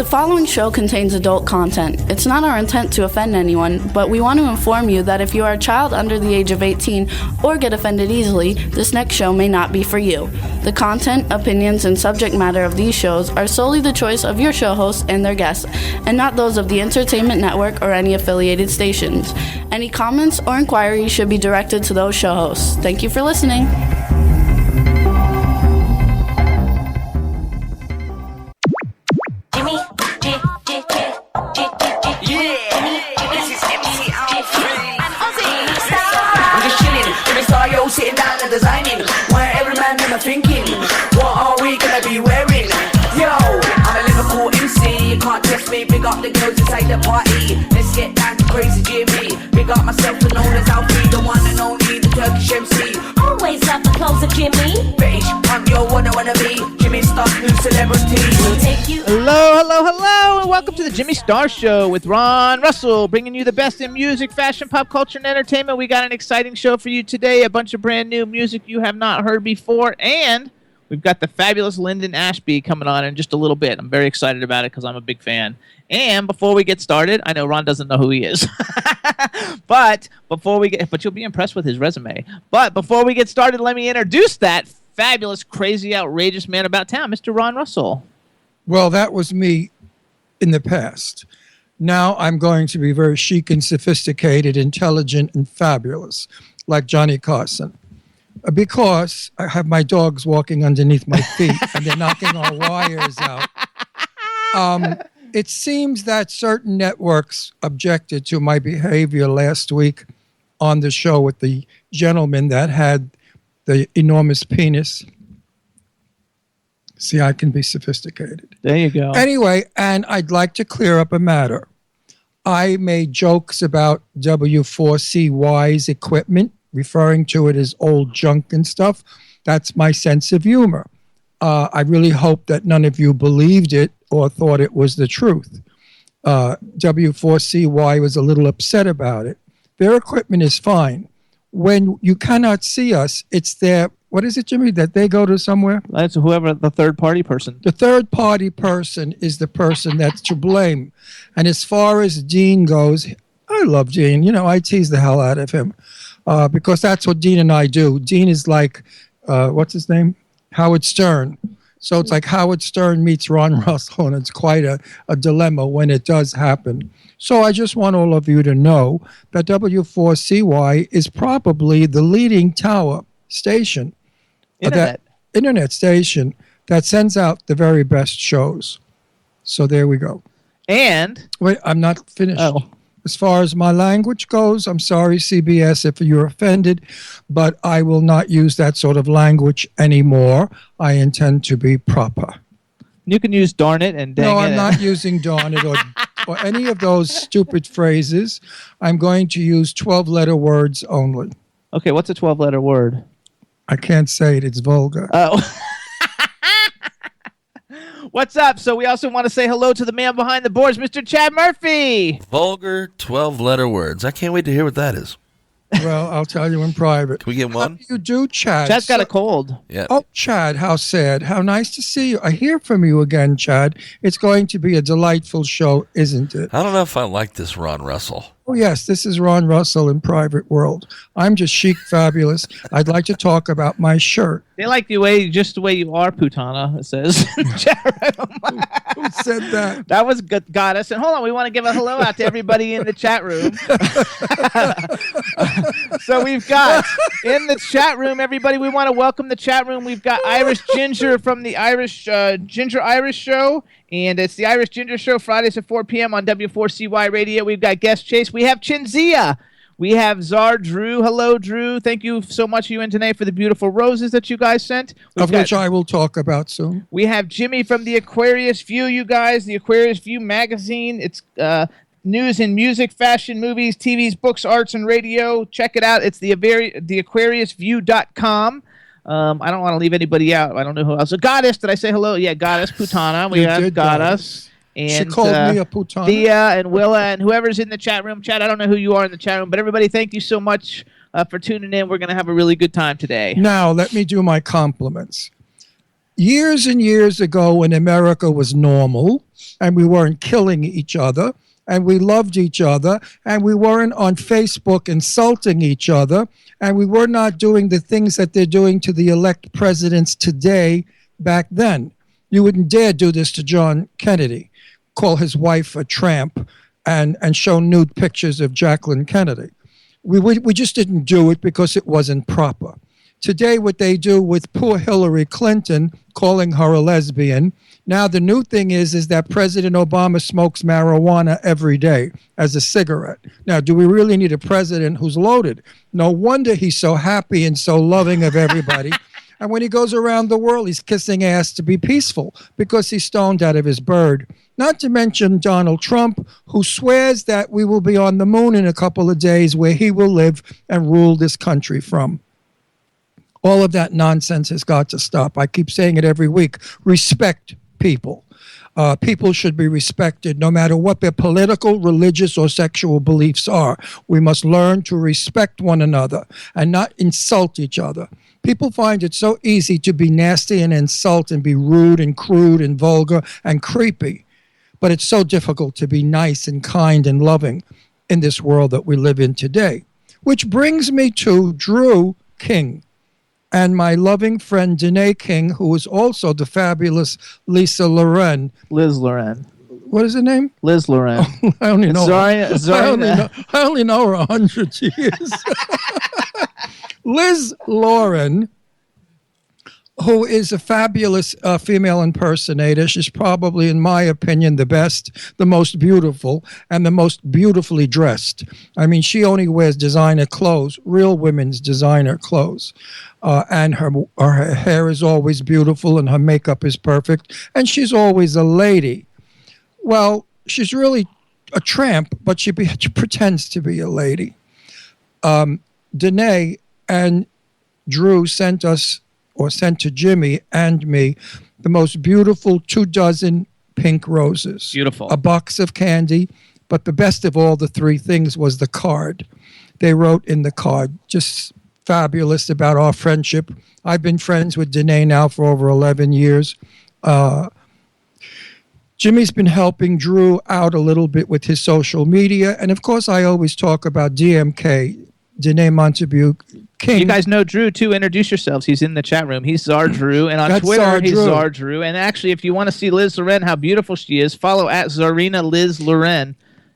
The following show contains adult content. It's not our intent to offend anyone, but we want to inform you that if you are a child under the age of 18 or get offended easily, this next show may not be for you. The content, opinions, and subject matter of these shows are solely the choice of your show hosts and their guests, and not those of the Entertainment Network or any affiliated stations. Any comments or inquiries should be directed to those show hosts. Thank you for listening. Sitting down and designing, where every man in my thinking, what are we gonna be wearing? Yo, I'm a Liverpool MC, you can't test me. Big up the girls inside the party, let's get down to crazy Jimmy. Big up myself and known as Alfie, the one and only, the Turkish MC. Always love the clothes of Jimmy. Bitch, I'm your wanna be Jimmy Star, new celebrity. We'll take you. Hello, and welcome to the Jimmy Star Show with Ron Russell, bringing you the best in music, fashion, pop culture, and entertainment. We got an exciting show for you today, a bunch of brand new music you have not heard before, and we've got the fabulous Linden Ashby coming on in just a little bit. I'm very excited about it because I'm a big fan. And before we get started, I know Ron doesn't know who he is, but you'll be impressed with his resume. But before we get started, let me introduce that fabulous, crazy, outrageous man about town, Mr. Ron Russell. Well, that was me in the past. Now I'm going to be very chic and sophisticated, intelligent and fabulous, like Johnny Carson. Because I have my dogs walking underneath my feet and they're knocking our wires out. It seems that certain networks objected to my behavior last week on the show with the gentleman that had the enormous penis. See, I can be sophisticated. There you go. Anyway, and I'd like to clear up a matter. I made jokes about W4CY's equipment, referring to it as old junk and stuff. That's my sense of humor. I really hope that none of you believed it or thought it was the truth. W4CY was a little upset about it. Their equipment is fine. When you cannot see us, it's their, what is it, Jimmy, that they go to somewhere? That's whoever, the third-party person. The third-party person is the person that's to blame. And as far as Dean goes, I love Dean. You know, I tease the hell out of him because that's what Dean and I do. Dean is like, what's his name? Howard Stern. So it's like Howard Stern meets Ron Russell, and it's quite a dilemma when it does happen. So I just want all of you to know that W4CY is probably the leading tower station. Internet station that sends out the very best shows. So there we go. And? Wait, I'm not finished. Oh. As far as my language goes, I'm sorry, CBS, if you're offended, but I will not use that sort of language anymore. I intend to be proper. You can use darn it and dang it. No, I'm not using darn it or any of those stupid phrases. I'm going to use 12-letter words only. Okay, what's a 12-letter word? I can't say it. It's vulgar. Oh. What's up? So we also want to say hello to the man behind the boards, Mr. Chad Murphy. Vulgar 12-letter words. I can't wait to hear what that is. Well, I'll tell you in private. Can we get one? How do you do, Chad? Chad's got a cold. Yeah. Oh, Chad, how sad. How nice to see you. I hear from you again, Chad. It's going to be a delightful show, isn't it? I don't know if I like this Ron Russell. Oh, yes, this is Ron Russell in Private World. I'm just chic fabulous. I'd like to talk about my shirt. They like the way you are, Putana, it says. Who said that? That was Goddess. And hold on, we want to give a hello out to everybody in the chat room. So we've got in the chat room, everybody, we want to welcome the chat room. We've got Irish Ginger from the Ginger Irish Show. And it's the Irish Ginger Show, Fridays at 4 p.m. on W4CY Radio. We've got Guest Chase. We have Chinzia. We have Czar Drew. Hello, Drew. Thank you so much, you and Tanae, for the beautiful roses that you guys sent. Which I will talk about soon. We have Jimmy from the Aquarius View, you guys. The Aquarius View magazine. It's news in music, fashion, movies, TVs, books, arts, and radio. Check it out. It's the AquariusView.com. I don't want to leave anybody out. I don't know who else. So Goddess, did I say hello? Yeah, Goddess, Putana. We have Goddess. And, she called me a Putana. Thea and Willa and whoever's in the chat room. Chad, I don't know who you are in the chat room, but everybody, thank you so much for tuning in. We're going to have a really good time today. Now, let me do my compliments. years and years ago when America was normal and we weren't killing each other and we loved each other and we weren't on Facebook insulting each other and we were not doing the things that they're doing to the elect presidents today back then. You wouldn't dare do this to John Kennedy, call his wife a tramp and show nude pictures of Jacqueline Kennedy. We just didn't do it because it wasn't proper. Today, what they do with poor Hillary Clinton, calling her a lesbian. Now, the new thing is that President Obama smokes marijuana every day as a cigarette. Now, do we really need a president who's loaded? No wonder he's so happy and so loving of everybody. And when he goes around the world, he's kissing ass to be peaceful because he's stoned out of his bird. Not to mention Donald Trump, who swears that we will be on the moon in a couple of days where he will live and rule this country from. All of that nonsense has got to stop. I keep saying it every week. Respect people. People should be respected no matter what their political, religious, or sexual beliefs are. We must learn to respect one another and not insult each other. People find it so easy to be nasty and insult and be rude and crude and vulgar and creepy. But it's so difficult to be nice and kind and loving in this world that we live in today. Which brings me to Drew King and my loving friend Danae King, who is also the fabulous Lisa Loren. Liz Loren. What is her name? Liz Loren. I only know Zorina. I only know her 100 years. Liz Loren, who is a fabulous female impersonator. She's probably, in my opinion, the best, the most beautiful, and the most beautifully dressed. I mean, she only wears designer clothes, real women's designer clothes. And her hair is always beautiful and her makeup is perfect. And she's always a lady. Well, she's really a tramp, but she pretends to be a lady. Danae and Drew sent to Jimmy and me the most beautiful 24 pink roses. Beautiful. A box of candy. But the best of all the three things was the card. They wrote in the card, just fabulous about our friendship. I've been friends with Danae now for over 11 years. Jimmy's been helping Drew out a little bit with his social media. And of course, I always talk about DMK, Danae Montague King. You guys know Drew, too. Introduce yourselves. He's in the chat room. He's Czar Drew. And on That's Twitter, Czar he's Drew. Czar Drew. And actually, if you want to see Liz Loren, how beautiful she is, follow at Zarina Liz Loren,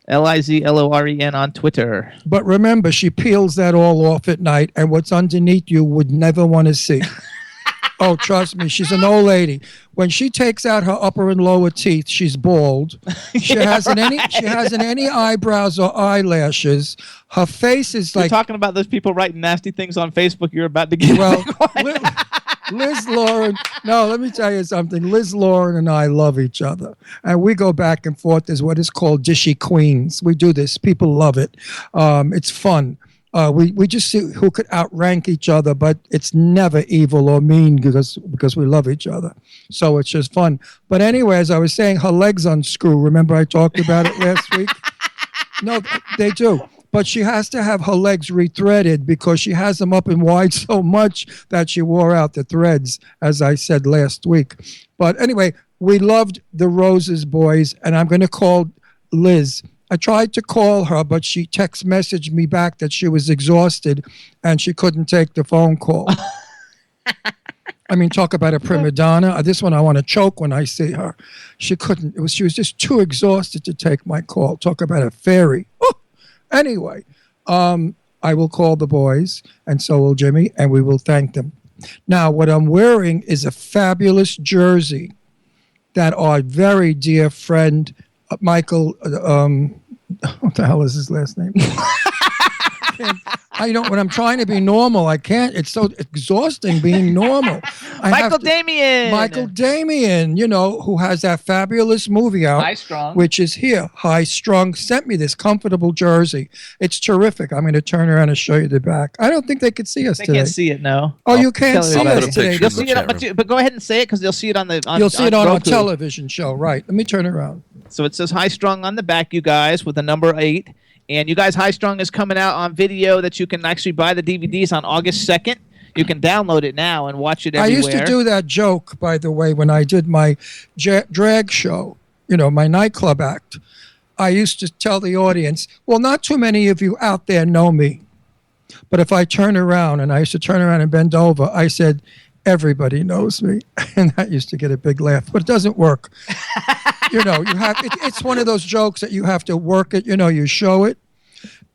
Lizloren on Twitter. But remember, she peels that all off at night, and what's underneath you would never want to see. Oh, trust me, she's an old lady. When she takes out her upper and lower teeth, she's bald. She hasn't any eyebrows or eyelashes. Her face is You're like talking about those people writing nasty things on Facebook. You're about to get well. Liz Loren, no, let me tell you something. Liz Loren and I love each other. And we go back and forth as what is called dishy queens. We do this. People love it. It's fun. We just see who could outrank each other, but it's never evil or mean because we love each other. So it's just fun. But anyway, as I was saying, her legs unscrew. Remember I talked about it last week? No, they do. But she has to have her legs rethreaded because she has them up and wide so much that she wore out the threads, as I said last week. But anyway, we loved the Roses boys, and I'm going to call Liz. I tried to call her, but she text messaged me back that she was exhausted and she couldn't take the phone call. I mean, talk about a prima donna. This one I want to choke when I see her. She couldn't. She was just too exhausted to take my call. Talk about a fairy. Oh! Anyway, I will call the boys, and so will Jimmy, and we will thank them. Now, what I'm wearing is a fabulous jersey that our very dear friend, Michael, what the hell is his last name? When I'm trying to be normal, I can't. It's so exhausting being normal. Michael Damian, who has that fabulous movie out, High Strung, which is here. High Strung sent me this comfortable jersey. It's terrific. I'm going to turn around and show you the back. I don't think they could see us today. They can't see it, no. Oh, you can't see us today. You'll see it, but go ahead and say it because they'll see it on the. You'll see it on our Roku. television show, right? Let me turn around. So it says High Strung on the back, you guys, with the number 8. And you guys, High Strung is coming out on video that you can actually buy the DVDs on August 2nd. You can download it now and watch it I everywhere. used to do that joke, by the way, when I did my drag show, my nightclub act. I used to tell the audience, well, not too many of you out there know me. But if I turn around, and I used to turn around and bend over, I said, everybody knows me. And that used to get a big laugh. But it doesn't work. It's one of those jokes that you have to work it, you show it.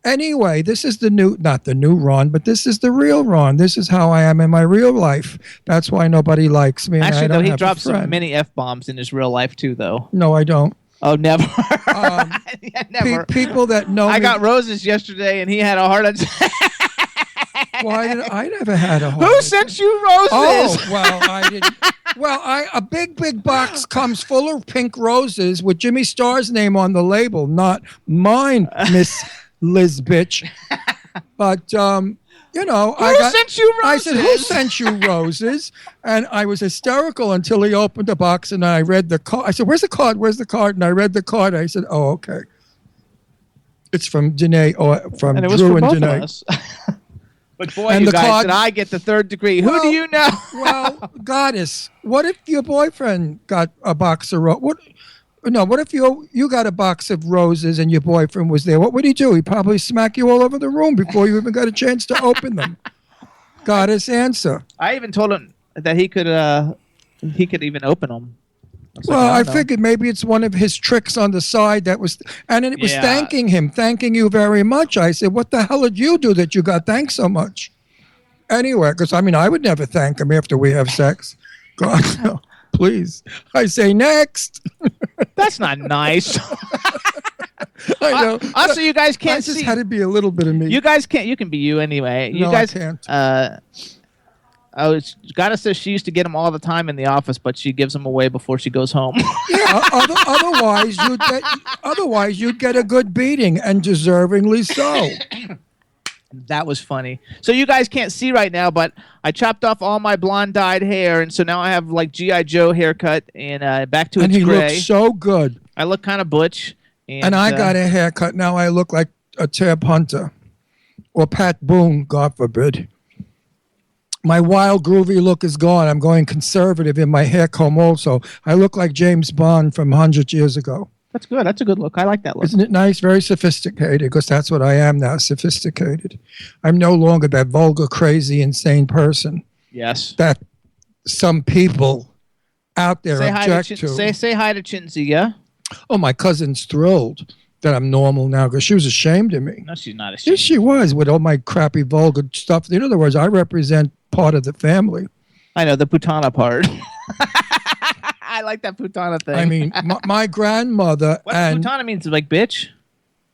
Anyway, this is not the new Ron, but this is the real Ron. This is how I am in my real life. That's why nobody likes me. Actually, though, he drops some many F-bombs in his real life, too, though. No, I don't. Oh, never. Yeah, never. People that know me. I got roses yesterday, and he had a heart attack. I never had a heart Who attack. sent you roses? Oh, well, I didn't. Well, a big box comes full of pink roses with Jimmy Starr's name on the label, not mine, Miss Liz bitch. But, who sent you roses? I said, who sent you roses? And I was hysterical until he opened the box and I read the card. I said, where's the card? Where's the card? And I read the card. I said, oh, okay. It's from Janae, or from And it was Drew for and both Janae. of us. But boy, And you the guys, card- did I get the third degree. Who Well- do you know? Well, goddess, what if your boyfriend got a box of what if you got a box of roses and your boyfriend was there? What would he do? He'd probably smack you all over the room before you even got a chance to open them. Goddess, answer. I even told him that he could even open them. Well, I figured maybe it's one of his tricks on the side and it was Yeah. thanking you very much. I said, what the hell did you do that you got thanked so much? Anyway, because I would never thank him after we have sex. God, no, please. I say next. That's not nice. I know. Also, you guys I can't just see. had to be a little bit of me. You guys can't. You can be you anyway. You No, guys I can't. Gotta says she used to get them all the time in the office, but she gives them away before she goes home. Yeah, otherwise you'd get a good beating, and deservingly so. That was funny. So you guys can't see right now, but I chopped off all my blonde dyed hair, and so now I have like G.I. Joe haircut and back to And its he gray. looks so good. I look kind of butch. And I got a haircut. Now I look like a Tab Hunter or Pat Boone, God forbid. My wild, groovy look is gone. I'm going conservative in my hair comb also. I look like James Bond from 100 years ago. That's good. That's a good look. I like that look. Isn't it nice? Very sophisticated, because that's what I am now, sophisticated. I'm no longer that vulgar, crazy, insane person Yes. that some people out there Say hi object to to. say hi to Chinzy, yeah? Oh, my cousin's thrilled that I'm normal now, because she was ashamed of me. No, she's not ashamed. Yes, she was, with all my crappy, vulgar stuff. In other words, I represent part of the family. I know, the putana part. I like that putana thing. I mean, my grandmother what and... putana means, like bitch?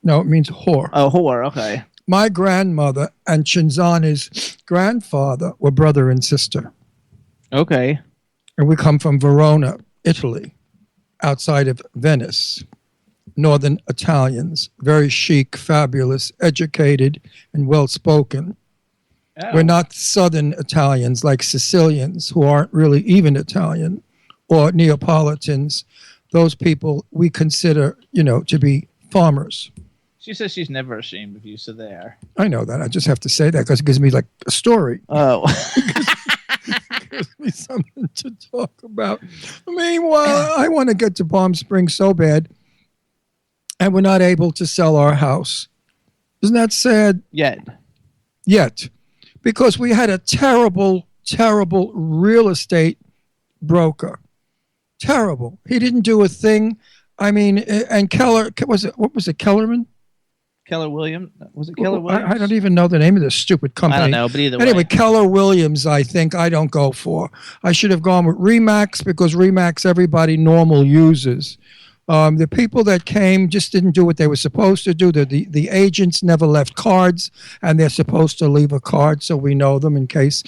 No, it means whore. Oh, whore, okay. My grandmother and Chinzani's grandfather were brother and sister. Okay. And we come from Verona, Italy, outside of Venice. Northern Italians, very chic, fabulous, educated, and well-spoken. Oh. We're not Southern Italians like Sicilians, who aren't really even Italian, or Neapolitans. Those people we consider, to be farmers. She says she's never ashamed of you, so there. I know that. I just have to say that because it gives me like a story. Oh. Gives me something to talk about. Meanwhile, I want to get to Palm Springs so bad, and we're not able to sell our house. Isn't that sad? Yet. Because we had a terrible, terrible real estate broker. Terrible. He didn't do a thing. I mean, and Keller, what was it, Kellerman? Keller Williams? Was it Keller Williams? I don't even know the name of this stupid company. I don't know, but either Anyway, way. Keller Williams, I think I don't go for. I should have gone with Remax, because Remax everybody normal uses. The people that came just didn't do what they were supposed to do. The agents never left cards, and they're supposed to leave a card so we know them in case.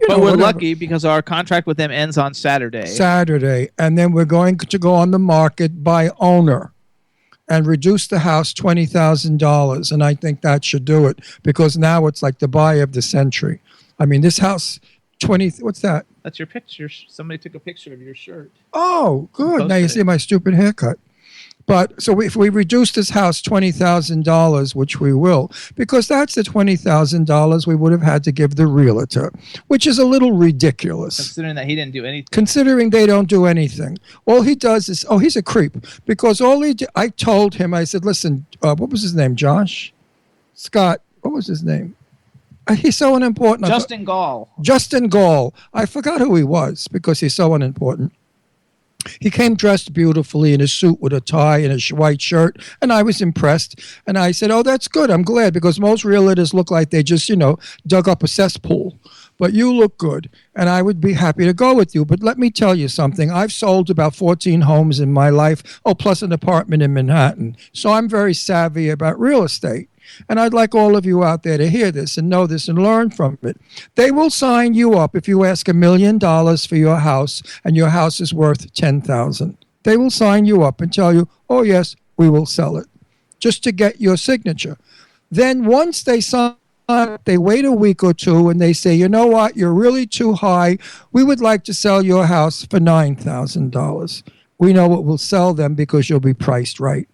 But we're whatever. lucky because our contract with them ends on Saturday. Saturday, and then we're going to go on the market by owner and reduce the house $20,000, and I think that should do it, because now it's like the buy of the century. I mean, this house, what's that? That's your picture. Somebody took a picture of your shirt. Oh, good. Now you Posted see it. my stupid haircut. But so if we reduce this house $20,000, which we will, because that's the $20,000 we would have had to give the realtor, which is a little ridiculous. Considering that he didn't do anything. Considering they don't do anything. All he does is, he's a creep. Because all he did, I told him, I said, listen, what was his name? Josh? Scott, what was his name? He's so unimportant. Justin Gall. Justin Gall. I forgot who he was because he's so unimportant. He came dressed beautifully in a suit with a tie and a white shirt, and I was impressed. And I said, that's good. I'm glad, because most realtors look like they just, dug up a cesspool. But you look good, and I would be happy to go with you. But let me tell you something. I've sold about 14 homes in my life, plus an apartment in Manhattan. So I'm very savvy about real estate. And I'd like all of you out there to hear this and know this and learn from it. They will sign you up if you ask $1 million for your house and your house is worth $10,000. They will sign you up and tell you, oh, yes, we will sell it, just to get your signature. Then once they sign, they wait a week or two and they say, you know what, you're really too high. We would like to sell your house for $9,000. We know it will sell them because you'll be priced right.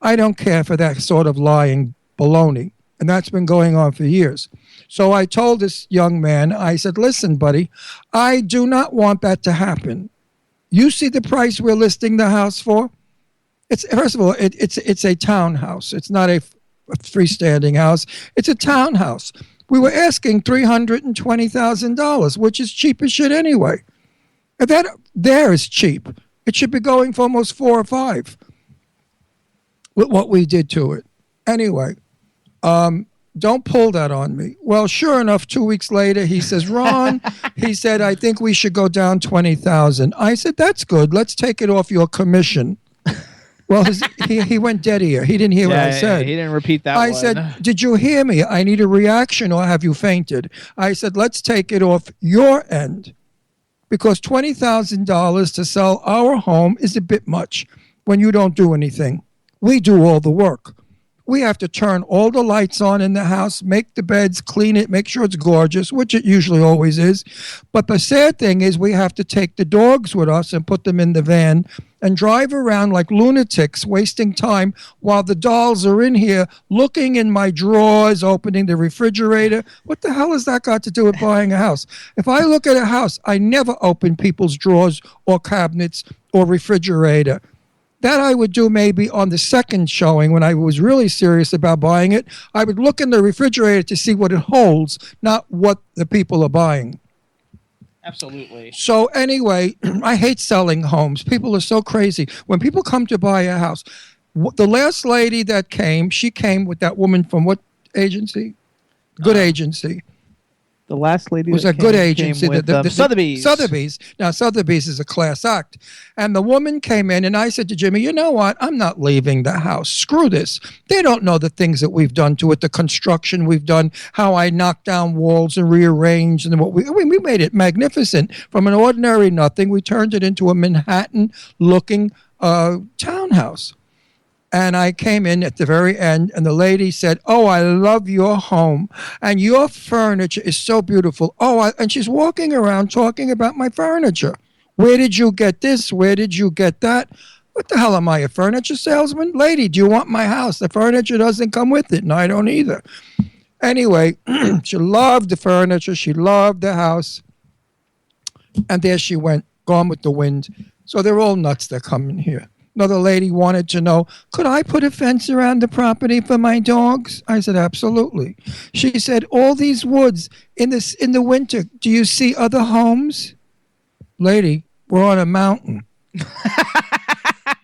I don't care for that sort of lying baloney. And that's been going on for years. So I told this young man, I said, listen, buddy, I do not want that to happen. You see the price we're listing the house for? First of all, it's a townhouse. It's not a freestanding house. It's a townhouse. We were asking $320,000, which is cheap as shit anyway. If that there is cheap. It should be going for almost 4 or 5 with what we did to it. Anyway, don't pull that on me. Well, sure enough, 2 weeks later, he says, Ron, he said, I think we should go down 20,000. I said, that's good. Let's take it off your commission. Well, he went dead ear. He didn't hear what I said. He didn't repeat that I one. said, did you hear me? I need a reaction, or have you fainted? I said, let's take it off your end, because $20,000 to sell our home is a bit much when you don't do anything. We do all the work. We have to turn all the lights on in the house, make the beds, clean it, make sure it's gorgeous, which it usually always is. But the sad thing is we have to take the dogs with us and put them in the van and drive around like lunatics, wasting time while the dolls are in here looking in my drawers, opening the refrigerator. What the hell has that got to do with buying a house? If I look at a house, I never open people's drawers or cabinets or refrigerator. That I would do maybe on the second showing when I was really serious about buying it. I would look in the refrigerator to see what it holds, not what the people are buying. Absolutely. So anyway, I hate selling homes. People are so crazy. When people come to buy a house, the last lady that came, she came with that woman from what agency? Good agency. The last lady was that a good agency. With, the Sotheby's. Sotheby's. Now, Sotheby's is a class act. And the woman came in, and I said to Jimmy, you know what? I'm not leaving the house. Screw this. They don't know the things that we've done to it, the construction we've done, how I knocked down walls and rearranged, and we made it magnificent. From an ordinary nothing, we turned it into a Manhattan-looking townhouse. And I came in at the very end, and the lady said, oh, I love your home, and your furniture is so beautiful. And she's walking around talking about my furniture. Where did you get this? Where did you get that? What the hell am I, a furniture salesman? Lady, do you want my house? The furniture doesn't come with it, and I don't either. Anyway, she loved the furniture. She loved the house. And there she went, gone with the wind. So they're all nuts that come in here. Another lady wanted to know, could I put a fence around the property for my dogs? I said, absolutely. She said, all these woods in the winter, do you see other homes? Lady, we're on a mountain.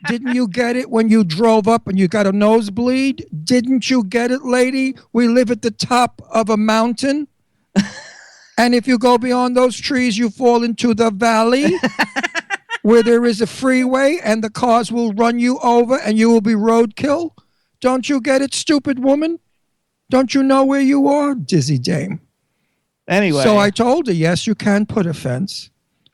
Didn't you get it when you drove up and you got a nosebleed? Didn't you get it, lady? We live at the top of a mountain. And if you go beyond those trees, you fall into the valley. Where there is a freeway and the cars will run you over and you will be roadkill? Don't you get it, stupid woman? Don't you know where you are, dizzy dame? Anyway. So I told her, yes, you can put a fence.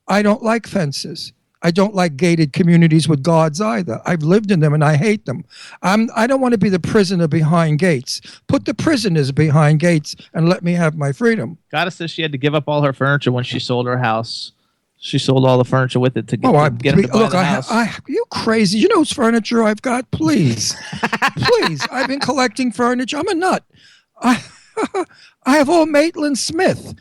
I don't like fences. I don't like gated communities with guards either. I've lived in them and I hate them. I don't want to be the prisoner behind gates. Put the prisoners behind gates and let me have my freedom. Goddess says she had to give up all her furniture when she sold her house. She sold all the furniture with it to get, get him to buy look, the house. you crazy? You know whose furniture I've got? Please, please. I've been collecting furniture. I'm a nut. I have all Maitland Smith.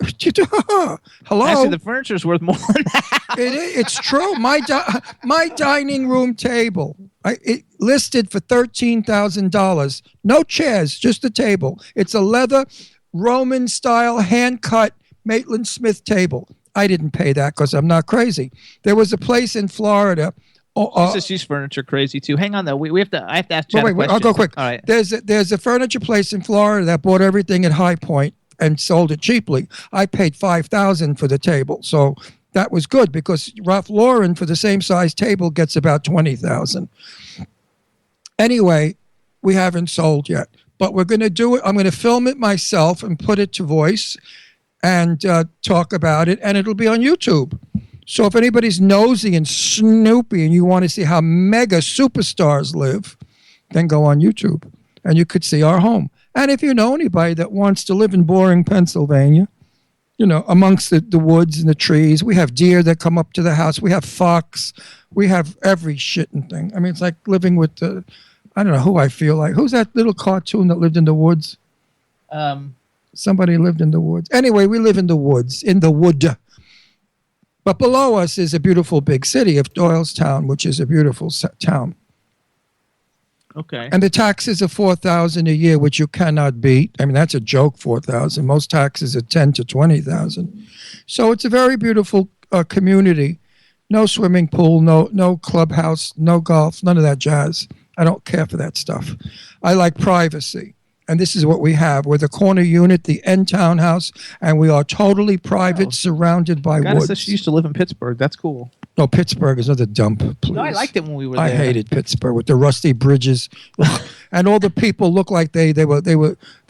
Hello. Actually, the furniture's worth more than that. It's true. My dining room table, it listed for $13,000. No chairs, just a table. It's a leather Roman style hand cut Maitland Smith table. I didn't pay that because I'm not crazy. There was a place in Florida. She's furniture crazy too. Hang on though. I have to ask Chad a question. I'll go quick. All right. There's a furniture place in Florida that bought everything at High Point and sold it cheaply. I paid $5,000 for the table, so that was good because Ralph Lauren for the same size table gets about $20,000. Anyway, we haven't sold yet, but we're going to do it. I'm going to film it myself and put it to voice and talk about it, and it'll be on YouTube. So if anybody's nosy and snoopy and you want to see how mega superstars live, then go on YouTube and you could see our home. And if you know anybody that wants to live in boring Pennsylvania, you know, amongst the woods and the trees, we have deer that come up to the house. We have fox. We have every shitting thing. I mean, it's like living with I don't know who I feel like. Who's that little cartoon that lived in the woods? Somebody lived in the woods. Anyway, we live in the woods, in the wood. But below us is a beautiful big city of Doylestown, which is a beautiful town. Okay. And the taxes are $4,000 a year, which you cannot beat. I mean, that's a joke, $4,000. Most taxes are $10,000 to $20,000. So it's a very beautiful community. No swimming pool, no clubhouse, no golf, none of that jazz. I don't care for that stuff. I like privacy. And this is what we have. We're the corner unit, the end townhouse, and we are totally private, surrounded by woods. Said she used to live in Pittsburgh. That's cool. No, Pittsburgh is another dump. Please. No, I liked it when we were there. I hated Pittsburgh with the rusty bridges, and all the people look like they were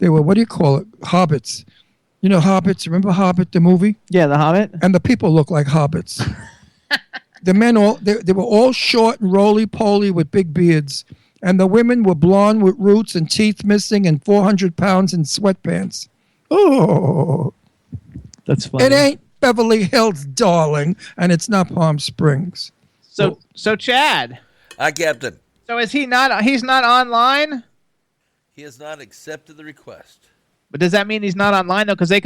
what do you call it? Hobbits. You know Hobbits? Remember Hobbit the movie? Yeah, the Hobbit. And the people look like hobbits. The men they were all short and roly poly with big beards. And the women were blonde with roots and teeth missing and 400 pounds in sweatpants. Oh. That's funny. It ain't Beverly Hills, darling, and it's not Palm Springs. So Chad. Hi, Captain. So is he not? He's not online? He has not accepted the request. But does that mean he's not online though? Because he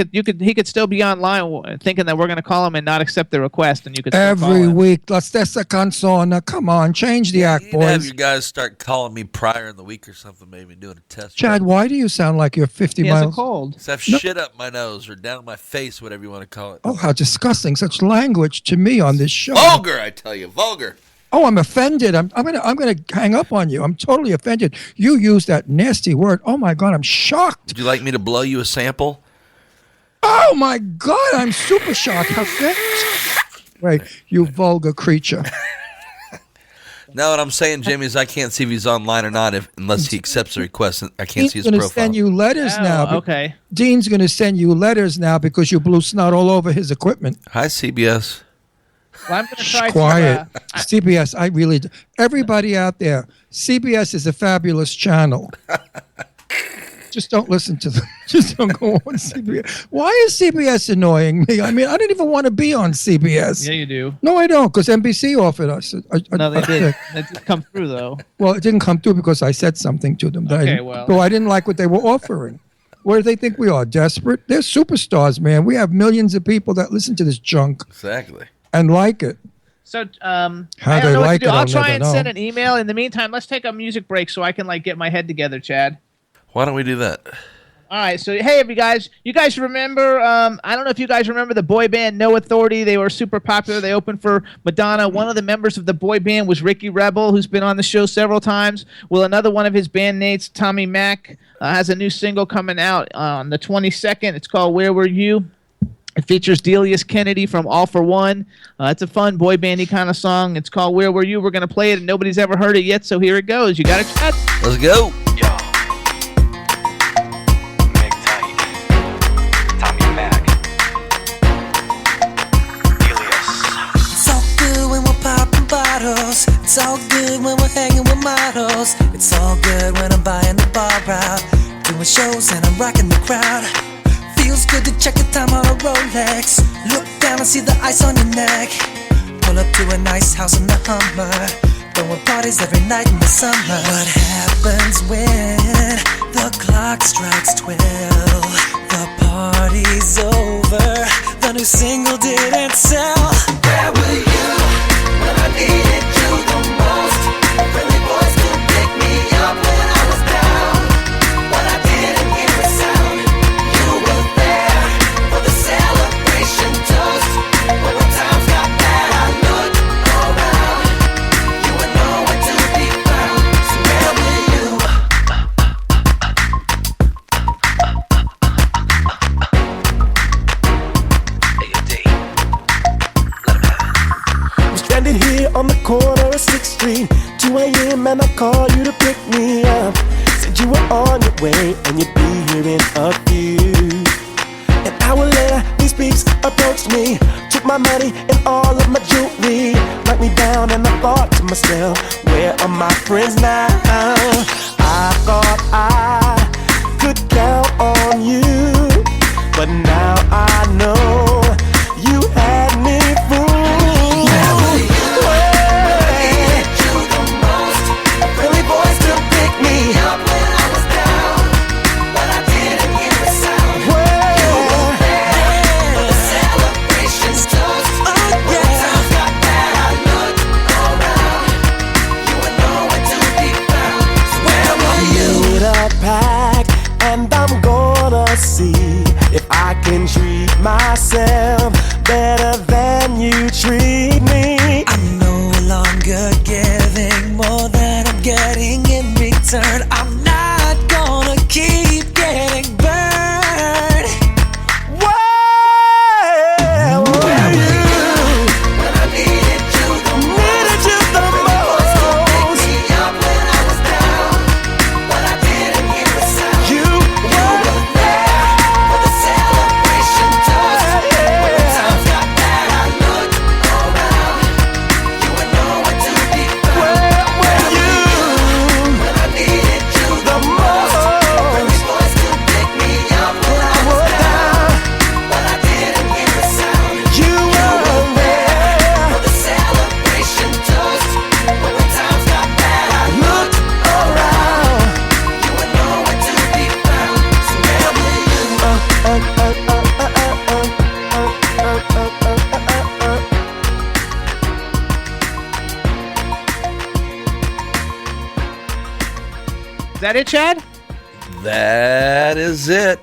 could still be online, thinking that we're going to call him and not accept the request, and you could still every call him. week. Let's that's a consona. Come on, change the act, You boys. have you guys start calling me prior in the week or something, maybe doing a test. Chad, why do you sound like you're 50 He has miles? a cold. Because I have shit up my nose or down my face, whatever you want to call it. Oh, how disgusting! Such language to me on this show. Vulgar, I tell you, vulgar. Oh, I'm offended. I'm gonna hang up on you. I'm totally offended. You used that nasty word. Oh my God, I'm shocked. Would you like me to blow you a sample? Oh my God, I'm super shocked. How Wait, you vulgar creature. No, what I'm saying, Jimmy, is I can't see if he's online or not unless he accepts the request. I can't see his Dean's going profile. to send you letters now. Okay. Dean's going to send you letters now because you blew snot all over his equipment. Hi, CBS. Well, I'm going to try Quiet. CBS, I really do. Everybody out there, CBS is a fabulous channel. Just don't listen to them. Just don't go on CBS. Why is CBS annoying me? I mean, I don't even want to be on CBS. Yeah, you do. No, I don't, because NBC offered us. No, they did. They did come through, though. Well, it didn't come through because I said something to them. But I didn't like what they were offering. What do they think we are, desperate? They're superstars, man. We have millions of people that listen to this junk. Exactly. And like it. So, How I they don't know what like to do. it, I'll I'll try never and know. send an email. In the meantime, let's take a music break so I can get my head together, Chad. Why don't we do that? All right, so hey, you guys remember, I don't know if you guys remember the boy band No Authority. They were super popular. They opened for Madonna. One of the members of the boy band was Ricky Rebel, who's been on the show several times. Well, another one of his bandmates, Tommy Mack, has a new single coming out on the 22nd. It's called Where Were You? It features Delius Kennedy from All for One. It's a fun boy bandy kind of song. It's called Where Were You? We're going to play it, and nobody's ever heard it yet, so here it goes. You got it, Chad? Let's go. It's all good when we're hanging with models. It's all good when I'm buying the bar out, doing shows and I'm rocking the crowd. feels good to check the time on a Rolex. Look down and see the ice on your neck. Pull up to a nice house in the Hummer. Throwing parties every night in the summer. What happens when the clock strikes 12? The party's over. The new single didn't sell. Where were you when I needed you the most? Friendly boys to pick me up when I was down. But I didn't hear a sound. You were there for the celebration toast. But when times got bad, I looked around. You were nowhere to be found. So where were you? I'm standing here on the corner of 6th Street, 2 a.m. and I call you to pick me up. Said you were on your way and you'd be here in a few. An hour later, these peeps approached me, took my money and all of my jewelry, knocked me down and I thought to myself, where are my friends now? I thought I could count on you, but now I know you had me fooled. Where were you when I needed you the most? Friendly boys to pick me up when I was down, but I didn't hear a sound. You were there for the celebration's toast. But when times got bad, I looked around. You were nowhere to be found. So where were you? Need a pack, and I'm gonna see if I can treat myself better than you treat me. I'm no longer giving more than I'm getting in return. I'm not gonna keep getting burned. Where were you When I needed you the most. needed you the most? Pick me up when I was down, but I didn't hear a sound. You were there for the celebration toast. But when times got bad, I looked around. You were nowhere to be found. where were you When I needed you the most? Friendly boys to pick me up when I was down, but I didn't hear a sound. You were there. For the celebration toast. But when times got bad, I looked Around. You were nowhere to be found. So where were you? Is that it, Chad? That is it.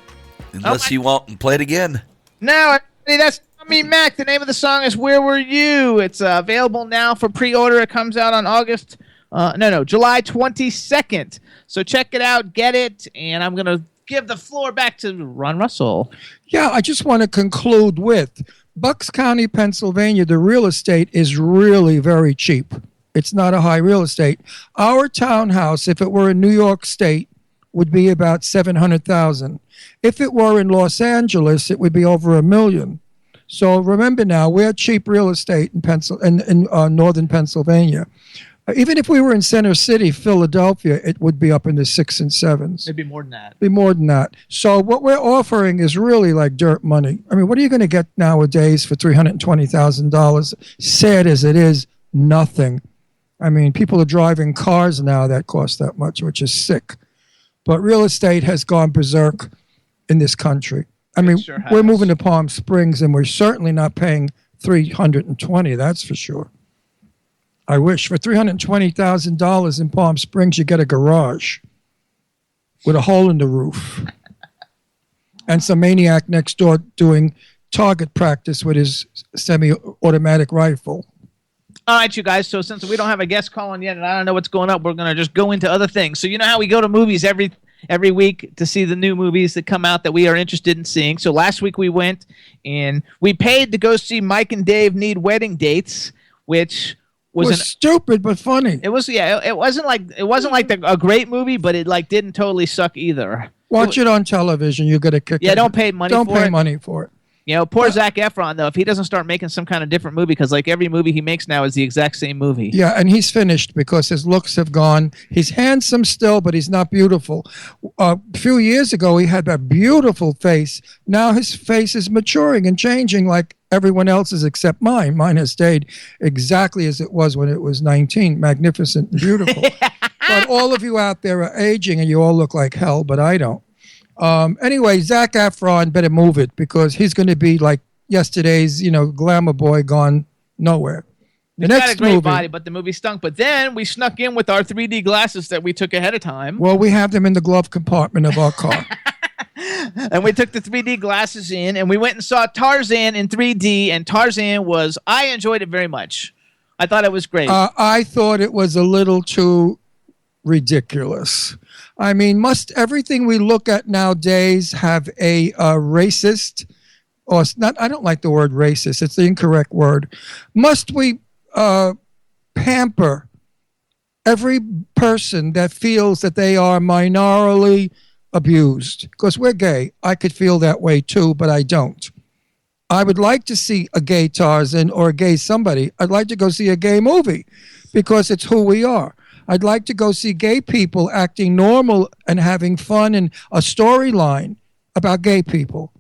Unless you want to play it again. No, that's Tommy Mac. The name of the song is "Where Were You." It's available now for pre-order. It comes out on July 22nd. So check it out, get it, and I'm gonna give the floor back to Ron Russell. Yeah, I just want to conclude with Bucks County, Pennsylvania. The real estate is really very cheap. It's not a high real estate. Our townhouse, if it were in New York State, would be about $700,000. If it were in Los Angeles, it would be over $1 million. So remember now, we're cheap real estate in northern Pennsylvania. Even if we were in Center City, Philadelphia, it would be up in the 6s and 7s. Maybe more than that. Be more than that. So what we're offering is really like dirt money. I mean, what are you going to get nowadays for $320,000? Sad as it is, nothing. I mean, people are driving cars now that cost that much, which is sick. But real estate has gone berserk in this country. I mean, sure has. we're moving to Palm Springs, and we're certainly not paying $320. That's for sure. I wish for $320,000 in Palm Springs, you get a garage with a hole in the roof, and some maniac next door doing target practice with his semi-automatic rifle. All right, you guys. So since we don't have a guest calling yet, and I don't know what's going up, we're gonna just go into other things. So you know how we go to movies every week to see the new movies that come out that we are interested in seeing. So last week we went and we paid to go see Mike and Dave Need Wedding Dates, which was stupid but funny. It was It wasn't like a great movie, but it like didn't totally suck either. Watch it on television. You get a kick. Yeah, don't pay money. Don't for pay it. money for it. You know, poor Zac Efron, though, if he doesn't start making some kind of different movie, because like every movie he makes now is the exact same movie. Yeah, and he's finished because his looks have gone. He's handsome still, but he's not beautiful. A few years ago, he had that beautiful face. Now his face is maturing and changing like everyone else's except mine. Mine has stayed exactly as it was when it was 19, magnificent and beautiful. But all of you out there are aging, and you all look like hell, but I don't. Anyway, Zac Efron better move it because he's going to be like yesterday's, glamour boy gone nowhere. He's got a great body, but the movie stunk. But then we snuck in with our 3D glasses that we took ahead of time. Well, we have them in the glove compartment of our car. And we took the 3D glasses in, and we went and saw Tarzan in 3D, and I enjoyed it very much. I thought it was great. I thought it was a little too ridiculous. I mean, must everything we look at nowadays have a racist, or not? I don't like the word racist. It's the incorrect word. Must we pamper every person that feels that they are minorly abused? Because we're gay. I could feel that way too, but I don't. I would like to see a gay Tarzan or a gay somebody. I'd like to go see a gay movie because it's who we are. I'd like to go see gay people acting normal and having fun and a storyline about gay people,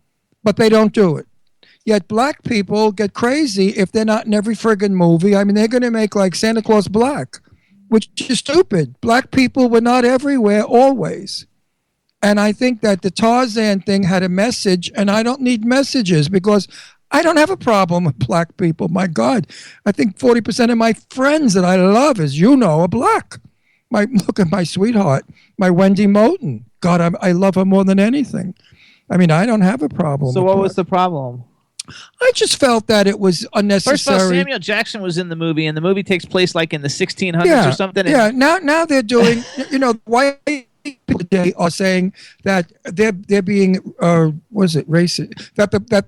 but they don't do it. Yet black people get crazy if they're not in every friggin' movie. I mean, they're going to make like Santa Claus black, which is stupid. Black people were not everywhere always. And I think that the Tarzan thing had a message, and I don't need messages because I don't have a problem with black people. My God, I think 40% of my friends that I love, as you know, are black. Look at my sweetheart, my Wendy Moten. God, I love her more than anything. I mean, I don't have a problem. So what was the problem? I just felt that it was unnecessary. First of all, Samuel Jackson was in the movie, and the movie takes place like in the 1600s or something. Yeah, now they're doing, white people today are saying that they're being, racist? That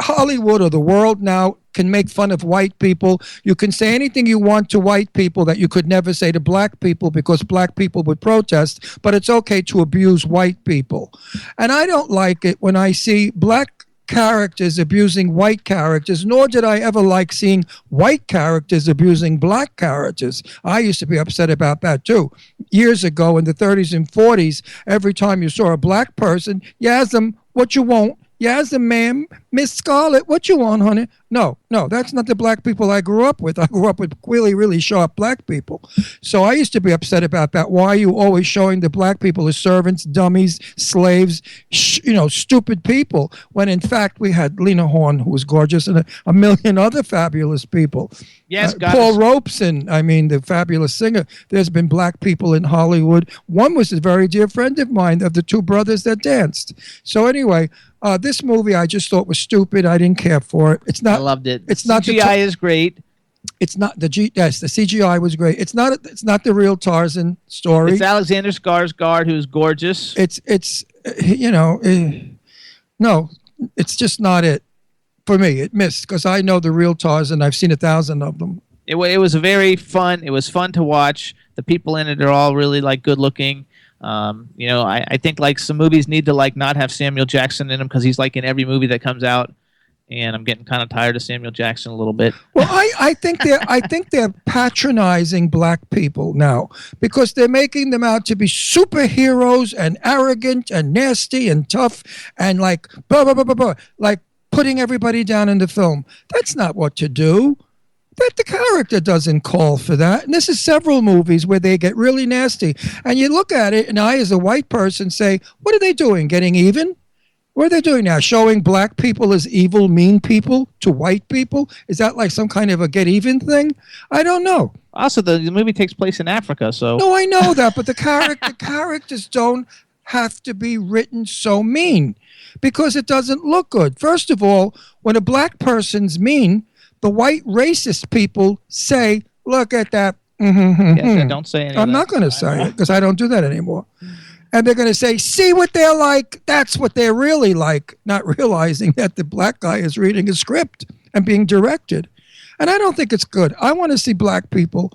Hollywood or the world now can make fun of white people. You can say anything you want to white people that you could never say to black people because black people would protest, but it's okay to abuse white people. And I don't like it when I see black characters abusing white characters, nor did I ever like seeing white characters abusing black characters. I used to be upset about that too. Years ago in the 30s and 40s, every time you saw a black person, you asked them, what you want? Yes, ma'am. Miss Scarlett, what you want, honey? No, that's not the black people I grew up with. I grew up with really, really sharp black people. So I used to be upset about that. Why are you always showing the black people as servants, dummies, slaves, stupid people, when in fact we had Lena Horne, who was gorgeous, and a million other fabulous people. Yes, Paul Robeson, I mean, the fabulous singer. There's been black people in Hollywood. One was a very dear friend of mine, of the two brothers that danced. So anyway, this movie I just thought was stupid. I didn't care for it. It's not. I loved it. It's not CGI is great. It's not the CGI was great. It's not the real Tarzan story. It's Alexander Skarsgård, who's gorgeous. No, it's just not it for me. It missed because I know the real Tarzan. I've seen 1,000 of them. It was very fun. It was fun to watch. The people in it are all really like good looking. I think like some movies need to like not have Samuel Jackson in them because he's like in every movie that comes out, and I'm getting kind of tired of Samuel Jackson a little bit. Well, I think they're patronizing black people now because they're making them out to be superheroes and arrogant and nasty and tough and like blah blah blah blah blah, like putting everybody down in the film. That's not what to do. That the character doesn't call for that. And this is several movies where they get really nasty. And you look at it, and I, as a white person, say, what are they doing? Getting even? What are they doing now? Showing black people as evil, mean people to white people? Is that like some kind of a get even thing? I don't know. Also, the movie takes place in Africa, so... No, I know that, but the characters don't have to be written so mean because it doesn't look good. First of all, when a black person's mean, the white racist people say, look at that. Yes, don't say anything. I'm not going to say it because I don't do that anymore. And they're going to say, see what they're like. That's what they're really like, not realizing that the black guy is reading a script and being directed. And I don't think it's good. I want to see black people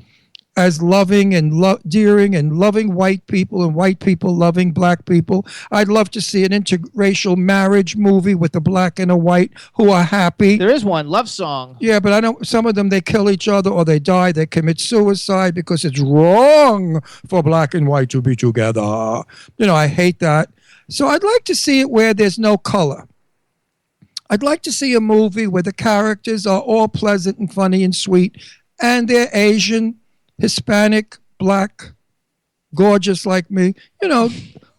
as loving and dearing and loving white people and white people loving black people. I'd love to see an interracial marriage movie with a black and a white who are happy. There is one, Love Song. Yeah, but I don't. Some of them, they kill each other or they die. They commit suicide because it's wrong for black and white to be together. I hate that. So I'd like to see it where there's no color. I'd like to see a movie where the characters are all pleasant and funny and sweet, and they're Asian, Hispanic, black, gorgeous like me,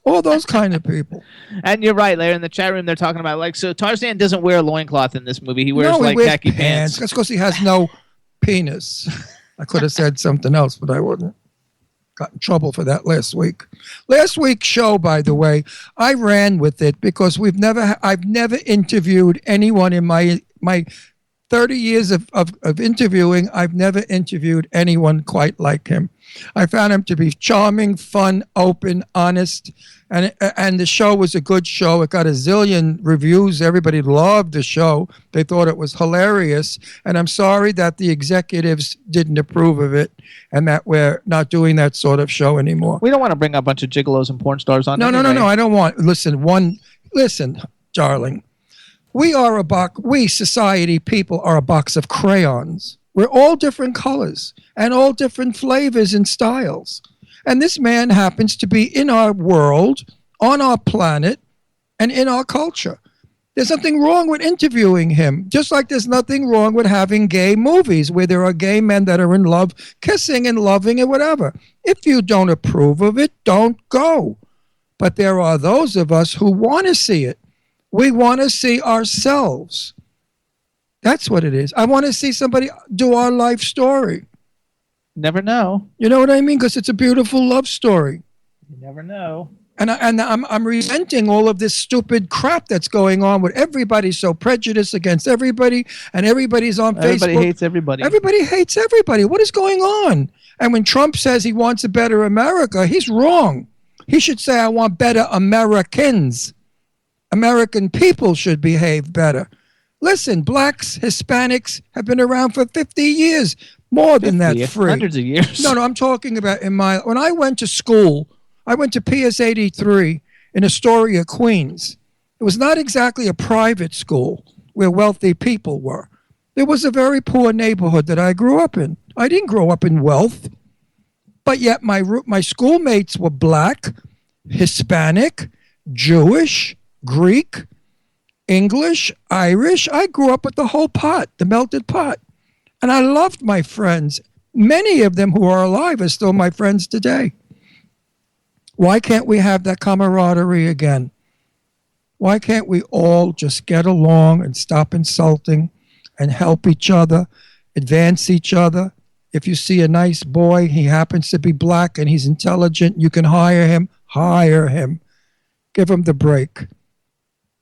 all those kind of people. And you're right, Larry, in the chat room they're talking about, so Tarzan doesn't wear a loincloth in this movie. He wears, he wears khaki pants. That's because he has no penis. I could have said something else, but I wouldn't. Got in trouble for that last week. Last week's show, by the way, I ran with it because I've never interviewed anyone in my 30 years of interviewing. I've never interviewed anyone quite like him. I found him to be charming, fun, open, honest, and the show was a good show. It got a zillion reviews. Everybody loved the show. They thought it was hilarious, and I'm sorry that the executives didn't approve of it and that we're not doing that sort of show anymore. We don't want to bring a bunch of gigolos and porn stars on. No, I don't want. Listen, darling. We society people are a box of crayons. We're all different colors and all different flavors and styles. And this man happens to be in our world, on our planet, and in our culture. There's nothing wrong with interviewing him, just like there's nothing wrong with having gay movies where there are gay men that are in love, kissing and loving and whatever. If you don't approve of it, don't go. But there are those of us who want to see it. We want to see ourselves. That's what it is. I want to see somebody do our life story. Never know. You know what I mean? Because it's a beautiful love story. You never know. And I'm resenting all of this stupid crap that's going on with everybody so prejudiced against everybody, and everybody's on Facebook. Everybody hates everybody. Everybody hates everybody. What is going on? And when Trump says he wants a better America, he's wrong. He should say, I want better Americans. American people should behave better. Listen, blacks, Hispanics have been around for 50 years, more than that, free. Hundreds of years. No, I'm talking about when I went to school, I went to PS 83 in Astoria, Queens. It was not exactly a private school where wealthy people were. It was a very poor neighborhood that I grew up in. I didn't grow up in wealth, but yet my schoolmates were black, Hispanic, Jewish, Greek, English, Irish. I grew up with the whole pot, the melted pot. And I loved my friends. Many of them who are alive are still my friends today. Why can't we have that camaraderie again? Why can't we all just get along and stop insulting and help each other, advance each other? If you see a nice boy, he happens to be black and he's intelligent, you can hire him. Give him the break.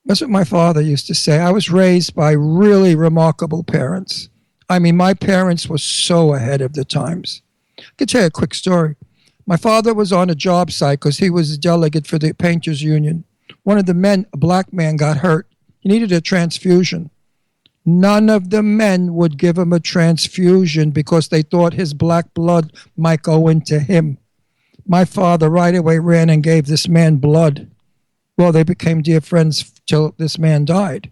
That's what my father used to say. I was raised by really remarkable parents. I mean, my parents were so ahead of the times. I can tell you a quick story. My father was on a job site because he was a delegate for the Painters Union. One of the men, a black man, got hurt. He needed a transfusion. None of the men would give him a transfusion because they thought his black blood might go into him. My father right away ran and gave this man blood. Well, they became dear friends till this man died.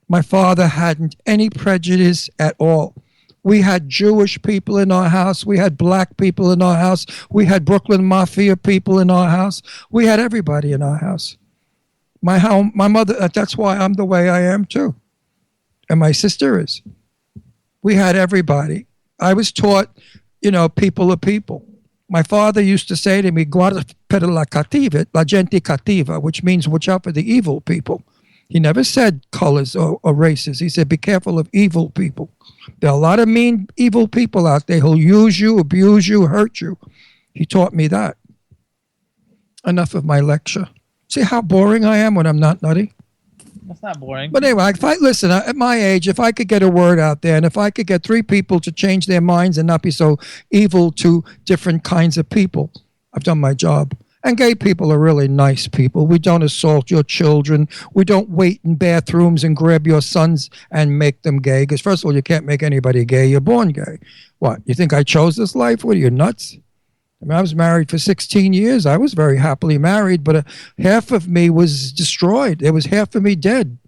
My father hadn't any prejudice at all. We had Jewish people in our house. We had black people in our house. We had Brooklyn Mafia people in our house. We had everybody in our house. My mother, that's why I'm the way I am too. And my sister is. We had everybody. I was taught, people are people. My father used to say to me, guarda per la cattiva, la gente cattiva, which means watch out for the evil people. He never said colors or races. He said, be careful of evil people. There are a lot of mean, evil people out there who'll use you, abuse you, hurt you. He taught me that. Enough of my lecture. See how boring I am when I'm not nutty? That's not boring. But anyway, listen, at my age, if I could get a word out there and if I could get 3 people to change their minds and not be so evil to different kinds of people, I've done my job. And gay people are really nice people. We don't assault your children. We don't wait in bathrooms and grab your sons and make them gay. Because first of all, you can't make anybody gay. You're born gay. What, you think I chose this life? What are you, nuts? I mean, I was married for 16 years. I was very happily married, but half of me was destroyed. There was half of me dead.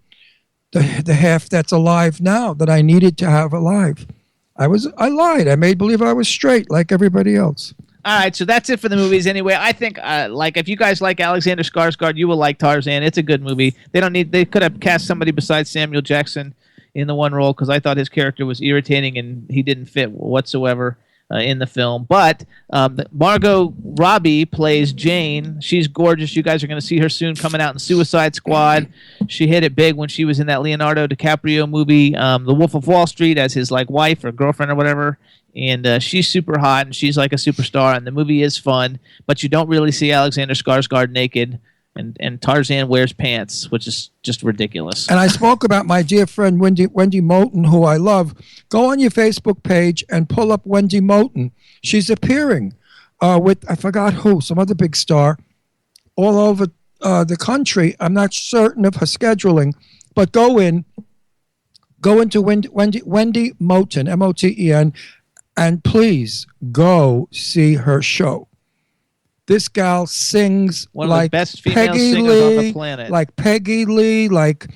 The half that's alive now that I needed to have alive. I lied. I made believe I was straight like everybody else. All right, so that's it for the movies. Anyway, I think if you guys like Alexander Skarsgård, you will like Tarzan. It's a good movie. They could have cast somebody besides Samuel Jackson in the one role because I thought his character was irritating and he didn't fit whatsoever in the film. But Margot Robbie plays Jane. She's gorgeous. You guys are going to see her soon coming out in Suicide Squad. She hit it big when she was in that Leonardo DiCaprio movie, The Wolf of Wall Street, as his wife or girlfriend or whatever. And she's super hot and she's like a superstar. And the movie is fun, but you don't really see Alexander Skarsgård naked. And Tarzan wears pants, which is just ridiculous. And I spoke about my dear friend Wendy Moulton, who I love. Go on your Facebook page and pull up Wendy Moulton. She's appearing with, I forgot who, some other big star, all over the country. I'm not certain of her scheduling, but go into Wendy Moulton, M-O-T-E-N, and please go see her show. This gal sings one of like the best female Peggy singers Lee, on the planet. like Peggy Lee, like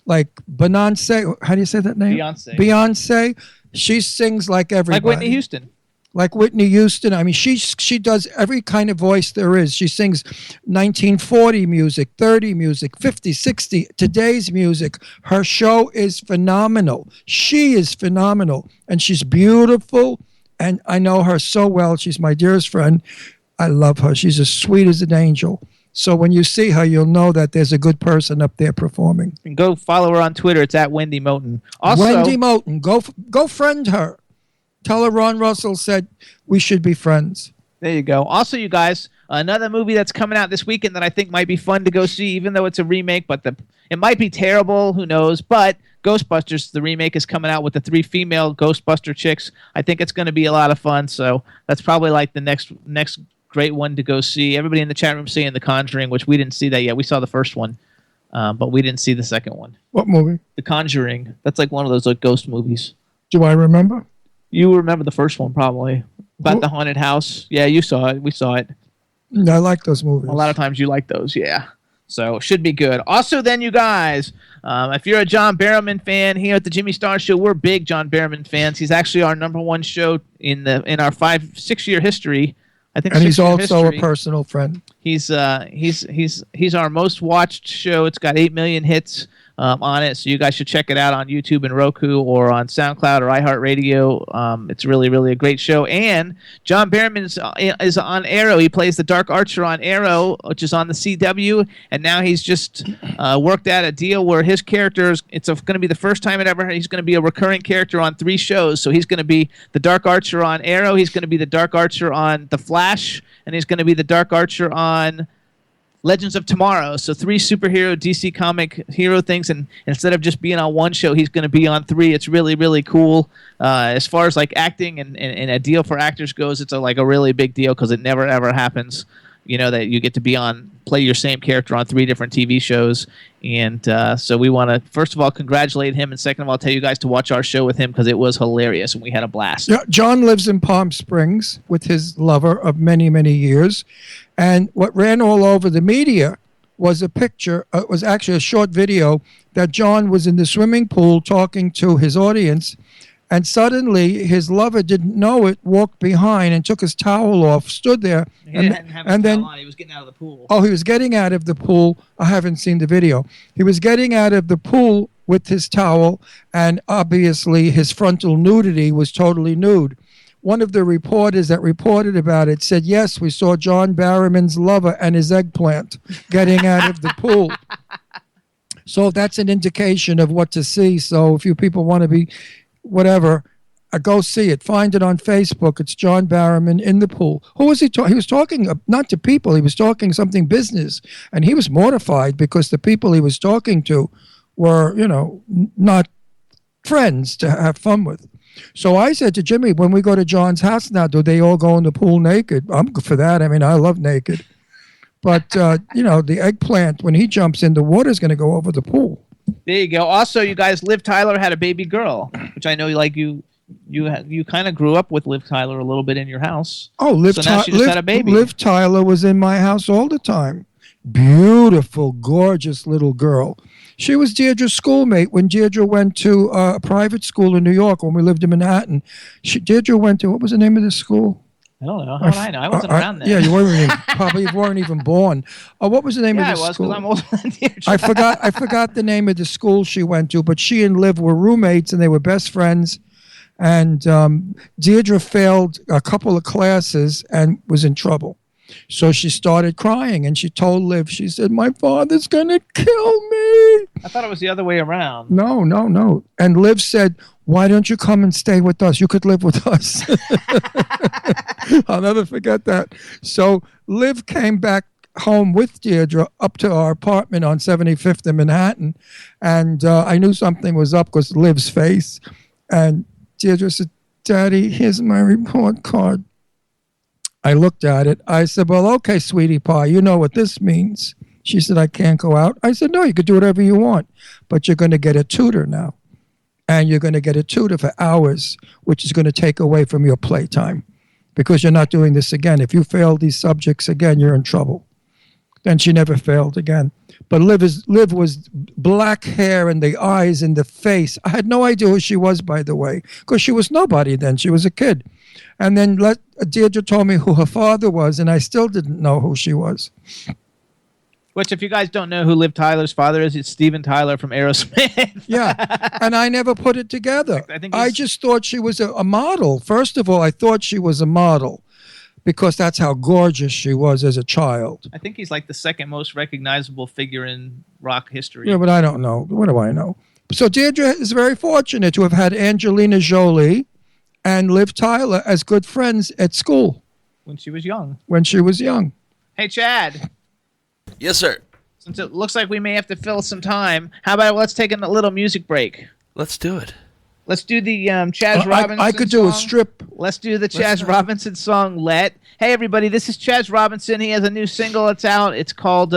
Beyonce. How do you say that name? Beyonce. She sings like everybody. Like Whitney Houston. Like Whitney Houston. I mean, she does every kind of voice there is. She sings 1940 music, 30 music, 50, 60, today's music. Her show is phenomenal. She is phenomenal. And she's beautiful. And I know her so well. She's my dearest friend. I love her. She's as sweet as an angel. So when you see her, you'll know that there's a good person up there performing. And go follow her on Twitter. It's at Wendy Moulton. Also, Wendy Moulton. Go friend her. Tell her Ron Russell said we should be friends. There you go. Also, you guys, another movie that's coming out this weekend that I think might be fun to go see, even though it's a remake, but it might be terrible. Who knows? But Ghostbusters, the remake, is coming out with the 3 female Ghostbuster chicks. I think it's going to be a lot of fun. So that's probably like the next great one to go see. Everybody in the chat room saying The Conjuring, which we didn't see that yet. We saw the first one, but we didn't see the second one. What movie? The Conjuring. That's like one of those ghost movies. Do I remember? You remember the first one probably. About the haunted house. Yeah, you saw it. We saw it. I like those movies. A lot of times you like those, yeah. So should be good. Also, then, you guys, if you're a John Barrowman fan here at the Jimmy Star Show, we're big John Barrowman fans. He's actually our #1 show in our 5-6 year history. I think, and he's also a personal friend. He's our most watched show. It's got 8 million hits on it, so you guys should check it out on YouTube and Roku or on SoundCloud or iHeartRadio. It's really, really a great show. And John Barrowman is on Arrow. He plays the Dark Archer on Arrow, which is on the CW, and now he's just worked out a deal where his character it's going to be the first time he's going to be a recurring character on 3 shows. So he's going to be the Dark Archer on Arrow, he's going to be the Dark Archer on The Flash, and he's going to be the Dark Archer on Legends of Tomorrow. So 3 superhero DC comic hero things, and instead of just being on 1 show, he's going to be on 3. It's really, really cool. As far as like acting and a deal for actors goes, it's a really big deal because it never ever happens. You know, that you get to play your same character on 3 different TV shows. And so we want to, first of all, congratulate him. And second of all, tell you guys to watch our show with him because it was hilarious and we had a blast. Yeah, John lives in Palm Springs with his lover of many, many years. And what ran all over the media was a picture, it was actually a short video that John was in the swimming pool talking to his audience. And suddenly, his lover didn't know it, walked behind and took his towel off, stood there. He didn't have his towel on. He was getting out of the pool. Oh, he was getting out of the pool. I haven't seen the video. He was getting out of the pool with his towel, and obviously his frontal nudity was totally nude. One of the reporters that reported about it said, yes, we saw John Barrowman's lover and his eggplant getting out of the pool. So that's an indication of what to see. So if you people want to be whatever, go see it. Find it on Facebook. It's John Barrowman in the pool. Who was he talking? He was talking not to people. He was talking something business. And he was mortified because the people he was talking to were, not friends to have fun with. So I said to Jimmy, when we go to John's house now, do they all go in the pool naked? I'm good for that. I mean, I love naked. But the eggplant, when he jumps in, the water's going to go over the pool. There you go. Also, you guys, Liv Tyler had a baby girl, which I know you kind of grew up with Liv Tyler a little bit in your house. Oh, now she just had a baby. Liv Tyler was in my house all the time. Beautiful, gorgeous little girl. She was Deirdre's schoolmate when Deirdre went to a private school in New York when we lived in Manhattan. Deirdre went to, what was the name of the school? I don't know. How would I know? I wasn't around then. Yeah, you weren't even born. What was the name of the school? Yeah, I was, because I'm older than Deirdre. I forgot the name of the school she went to, but she and Liv were roommates and they were best friends. And Deirdre failed a couple of classes and was in trouble. So she started crying and she told Liv, she said, "My father's going to kill me." I thought it was the other way around. No. And Liv said, "Why don't you come and stay with us? You could live with us." I'll never forget that. So Liv came back home with Deirdre up to our apartment on 75th in Manhattan. And I knew something was up because Liv's face. And Deirdre said, "Daddy, here's my report card." I looked at it. I said, "Well, okay, sweetie pie, you know what this means." She said, "I can't go out." I said, "No, you could do whatever you want, but you're going to get a tutor now. And you're going to get a tutor for hours, which is going to take away from your playtime because you're not doing this again. If you fail these subjects again, you're in trouble." Then she never failed again. But Liv was black hair and the eyes and the face. I had no idea who she was, by the way, because she was nobody then. She was a kid. And then Deirdre told me who her father was, and I still didn't know who she was. Which, if you guys don't know who Liv Tyler's father is, it's Steven Tyler from Aerosmith. Yeah, and I never put it together. I just thought she was a model. First of all, I thought she was a model because that's how gorgeous she was as a child. I think he's like the second most recognizable figure in rock history. Yeah, but I don't know. What do I know? So Deirdre is very fortunate to have had Angelina Jolie and Liv Tyler as good friends at school. When she was young. Hey, Chad. Yes, sir. Since it looks like we may have to fill some time, how about let's take a little music break? Let's do it. Let's do the Chaz Robinson I could do song. a strip. Let's do the Chaz Robinson song, Let. Hey, everybody, this is Chaz Robinson. He has a new single that's out. It's called...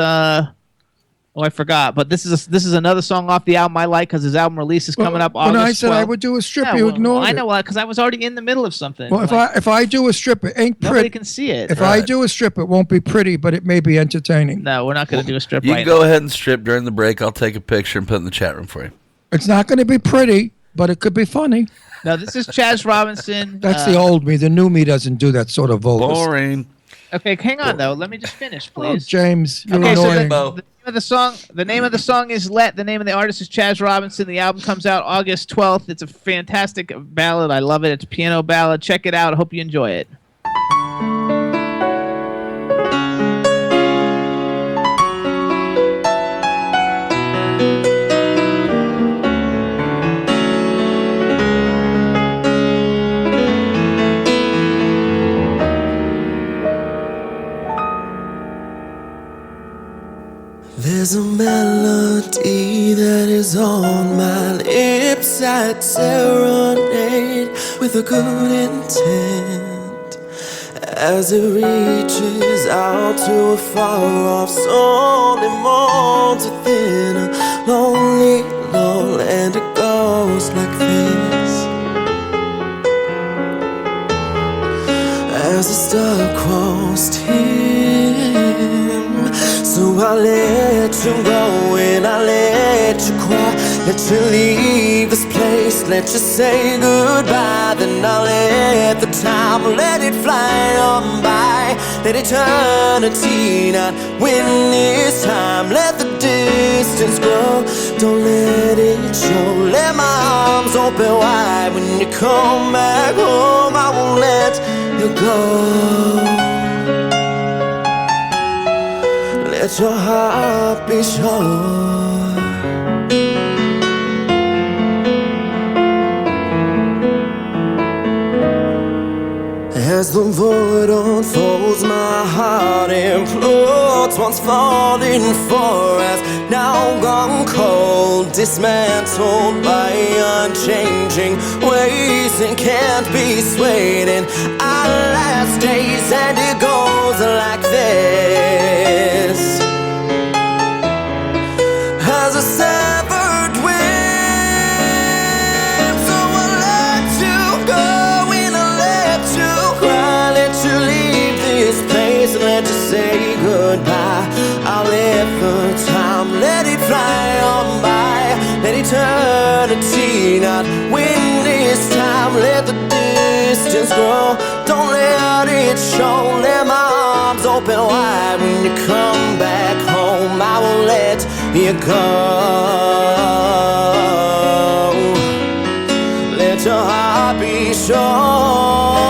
I forgot, but this is another song off the album I like because his album release is coming up August 12th. When I said I would do a strip, you ignored it. I know, because I was already in the middle of something. Well, if I do a strip, it ain't pretty. Nobody can see it. If I do a strip, it won't be pretty, but it may be entertaining. No, we're not going to do a strip You right can go ahead and strip during the break. I'll take a picture and put it in the chat room for you. It's not going to be pretty, but it could be funny. No, this is Chaz Robinson. That's the old me. The new me doesn't do that sort of vulgar. Boring. Okay, hang on though. Let me just finish, please. Oh, James, you're okay, annoying. So the name of the song is Let. The name of the artist is Chaz Robinson. The album comes out August 12th. It's a fantastic ballad. I love it. It's a piano ballad. Check it out. I hope you enjoy it. There's a melody that is on my lips. I'd serenade with a good intent as it reaches out to a far-off soul. It moans within a lonely lull, and it goes like this. As the star-crossed him, so I let you go and I let you cry. Let you leave this place, let you say goodbye. Then I'll let the time, let it fly on by. Let eternity not win this time. Let the distance grow, don't let it show. Let my arms open wide. When you come back home, I won't let you go. Let your heart be sure. As the void unfolds, my heart implodes. Once falling for us, now gone cold, dismantled by unchanging ways and can't be swayed in our last days. And it goes like this. say goodbye. I'll let the time, let it fly on by. Let eternity not win this time. Let the distance grow, don't let it show. Let my arms open wide when you come back home. I won't let you go. Let your heart be sure.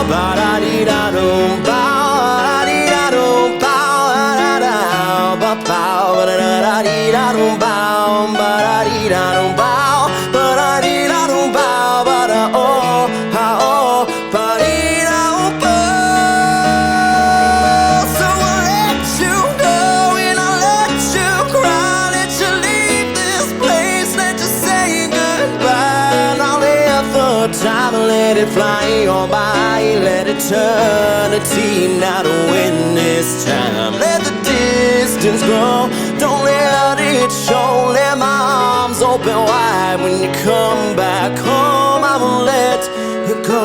Ba-da-dee-da-dum, ba-da-dee-da-dum, ba-da-da-dum, ba-da-da-dee-da-dum, ba-da-dee-da-dum, ba-da-dee-da-dum, ba-da-oh, ha-oh, ba-dee-da-dum, ba. So I'll let you go and I'll let you cry. Let you leave this place, let you say goodbye. And I'll let the time, let it fly on by. Let eternity not win this time. Let the distance grow, don't let it show. Let my arms open wide when you come back home. I won't let you go.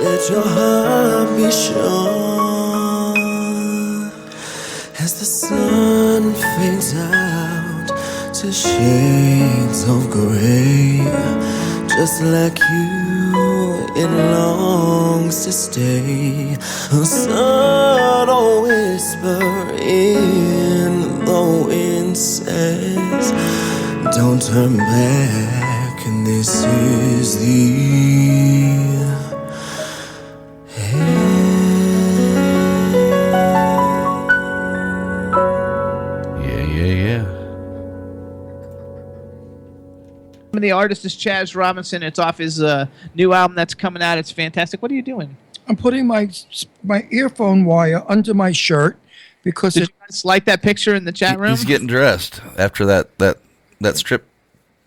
Let your heart be sure. As the sun fades out to shades of gray, just like you, it longs to stay. A subtle whisper in the wind says, don't turn back, and this is the The artist is Chaz Robinson. It's off his new album that's coming out. It's fantastic. What are you doing? I'm putting my earphone wire under my shirt because Did you guys like that picture in the chat room? He's getting dressed after that strip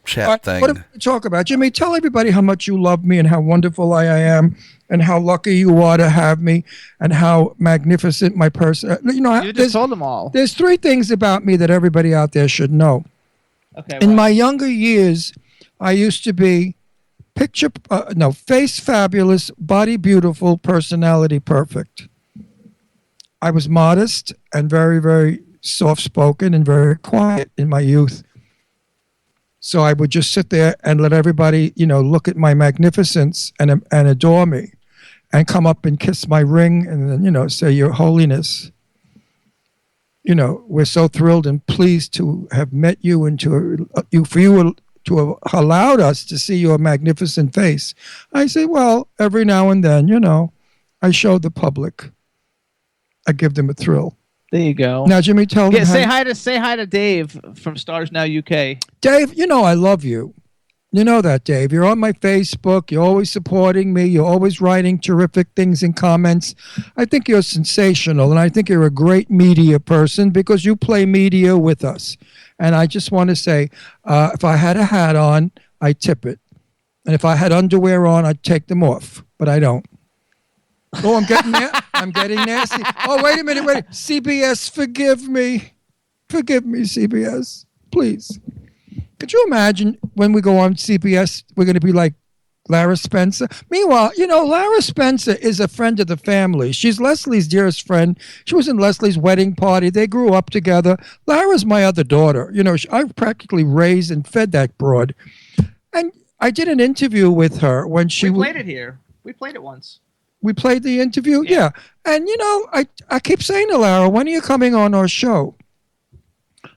chat thing. What do we talk about? Jimmy, tell everybody how much you love me and how wonderful I am and how lucky you are to have me and how magnificent my person. You just told them all. There's three things about me that everybody out there should know. Okay. In my younger years, I used to be face fabulous, body beautiful, personality perfect. I was modest and very, very soft-spoken and very quiet in my youth. So I would just sit there and let everybody, look at my magnificence and adore me and come up and kiss my ring and then, say, Your Holiness, we're so thrilled and pleased to have met you and to have allowed us to see your magnificent face. I say, well, every now and then, I show the public. I give them a thrill. There you go. Now, Jimmy, tell them. Say hi to Dave from Stars Now UK. Dave, I love you. You know that, Dave. You're on my Facebook. You're always supporting me. You're always writing terrific things in comments. I think you're sensational, and I think you're a great media person because you play media with us. And I just want to say, if I had a hat on, I'd tip it. And if I had underwear on, I'd take them off. But I don't. Oh, I'm getting nasty. Oh, wait a minute. CBS, forgive me. Forgive me, CBS. Please. Could you imagine when we go on CBS, we're going to be like Lara Spencer? Meanwhile, Lara Spencer is a friend of the family. She's Leslie's dearest friend. She was in Leslie's wedding party. They grew up together. Lara's my other daughter. I practically raised and fed that broad. And I did an interview with her when she... We played it here. We played it once. We played the interview? Yeah. And, I keep saying to Lara, when are you coming on our show?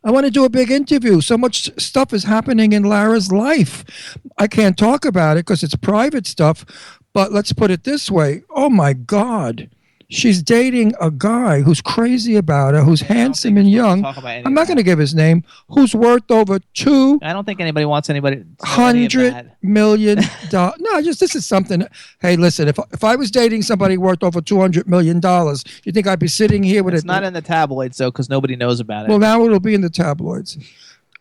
I want to do a big interview. So much stuff is happening in Lara's life. I can't talk about it because it's private stuff. But let's put it this way. Oh, my God. She's dating a guy who's crazy about her, who's handsome and young. I'm not going to give his name. Who's worth over I don't think anybody wants anybody. $100 million. No, this is something. Hey, listen, if I was dating somebody worth over $200 million, you think I'd be sitting here with it? It's not in the tabloids, though, because nobody knows about it. Well, now it'll be in the tabloids.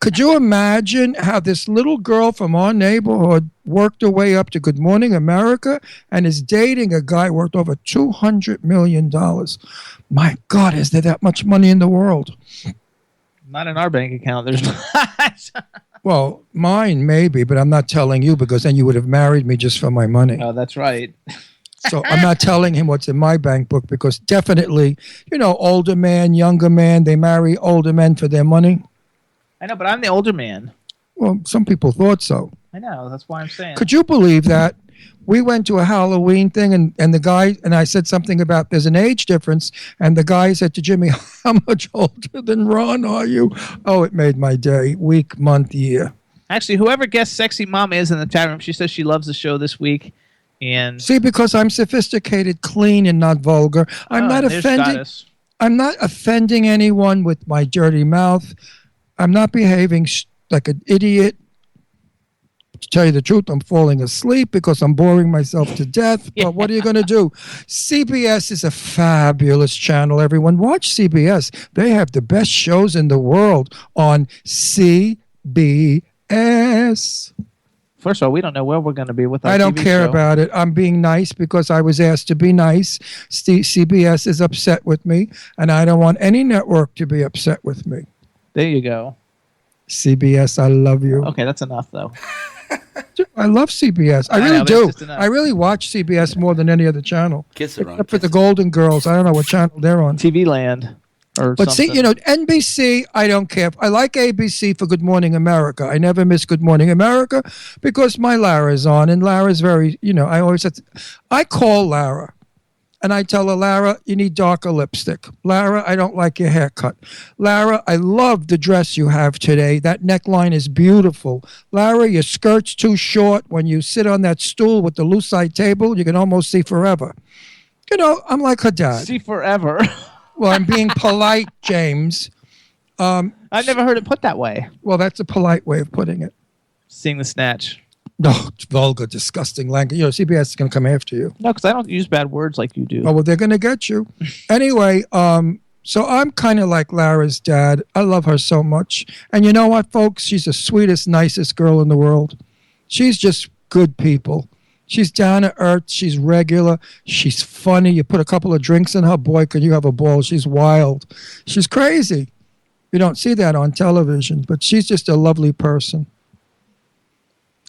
Could you imagine how this little girl from our neighborhood worked her way up to Good Morning America and is dating a guy worth over $200 million? My God, is there that much money in the world? Not in our bank account. There's not. Well, mine maybe, but I'm not telling you because then you would have married me just for my money. Oh, that's right. So I'm not telling him what's in my bank book because definitely, older man, younger man, they marry older men for their money. I know, but I'm the older man. Well, some people thought so. I know. That's why I'm saying. Could you believe that? We went to a Halloween thing, and the guy, and I said something about there's an age difference, and the guy said to Jimmy, how much older than Ron are you? Oh, it made my day. Week, month, year. Actually, whoever guessed Sexy Mama is in the chat room, she says she loves the show this week. And see, because I'm sophisticated, clean, and not vulgar. I'm not offending. I'm not offending anyone with my dirty mouth. I'm not behaving like an idiot. To tell you the truth, I'm falling asleep because I'm boring myself to death. But what are you going to do? CBS is a fabulous channel. Everyone, watch CBS. They have the best shows in the world on CBS. First of all, we don't know where we're going to be with our I don't TV care show. about it. I'm being nice because I was asked to be nice. CBS is upset with me, and I don't want any network to be upset with me. There you go. CBS, I love you. Okay, that's enough, though. I love CBS. I really do. I really watch CBS more than any other channel. Kiss it, Ron. Except for the Golden Girls. I don't know what channel they're on. TV Land. But see, NBC, I don't care. I like ABC for Good Morning America. I never miss Good Morning America because my Lara's on, and Lara's very, I always have to, I call Lara, and I tell her, Lara, you need darker lipstick. Lara, I don't like your haircut. Lara, I love the dress you have today. That neckline is beautiful. Lara, your skirt's too short. When you sit on that stool with the Lucite table, you can almost see forever. I'm like her dad. See forever. Well, I'm being polite, James. I've never heard it put that way. Well, that's a polite way of putting it. Seeing the snatch. No, it's vulgar, disgusting language. CBS is going to come after you. No, because I don't use bad words like you do. Oh, well, they're going to get you. Anyway, so I'm kind of like Lara's dad. I love her so much. And you know what, folks? She's the sweetest, nicest girl in the world. She's just good people. She's down to earth. She's regular. She's funny. You put a couple of drinks in her, boy, can you have a ball. She's wild. She's crazy. You don't see that on television, but she's just a lovely person.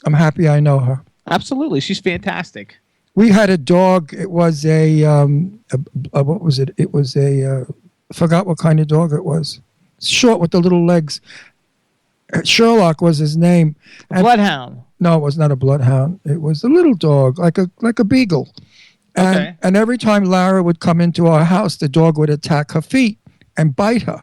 I'm happy I know her. Absolutely. She's fantastic. We had a dog. It was what was it? It was I forgot what kind of dog it was. Short with the little legs. Sherlock was his name. Bloodhound. No, it was not a bloodhound. It was a little dog, like a beagle. And every time Lara would come into our house, the dog would attack her feet and bite her.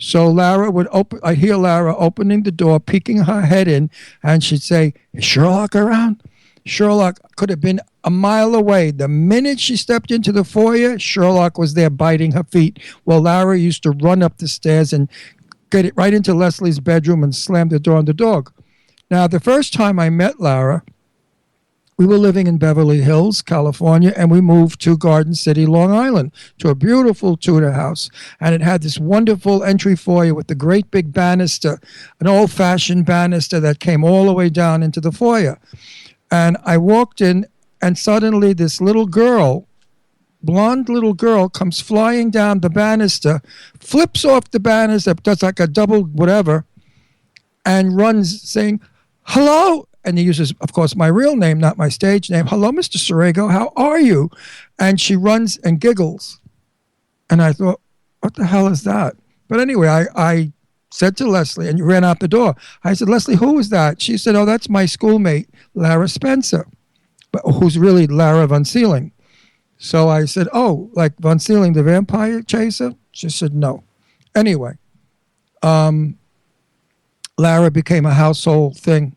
So Lara would I hear Lara opening the door, peeking her head in, and she'd say, "Is Sherlock around?" Sherlock could have been a mile away. The minute she stepped into the foyer, Sherlock was there biting her feet. Well, Lara used to run up the stairs and get it right into Leslie's bedroom and slam the door on the dog. Now, the first time I met Lara, we were living in Beverly Hills, California, and we moved to Garden City, Long Island, to a beautiful Tudor house. And it had this wonderful entry foyer with the great big banister, an old-fashioned banister that came all the way down into the foyer. And I walked in, and suddenly this little girl, blonde little girl, comes flying down the banister, flips off the banister, does like a double whatever, and runs saying, "Hello." And he uses, of course, my real name, not my stage name. "Hello, Mr. Sorego, how are you?" And she runs and giggles. And I thought, what the hell is that? But anyway, I said to Leslie, and you ran out the door. I said, "Leslie, who is that?" She said, "Oh, that's my schoolmate, Lara Spencer, but who's really Lara Von Sealing." So I said, "Oh, like Von Sealing, the vampire chaser?" She said, "No." Anyway, Lara became a household thing.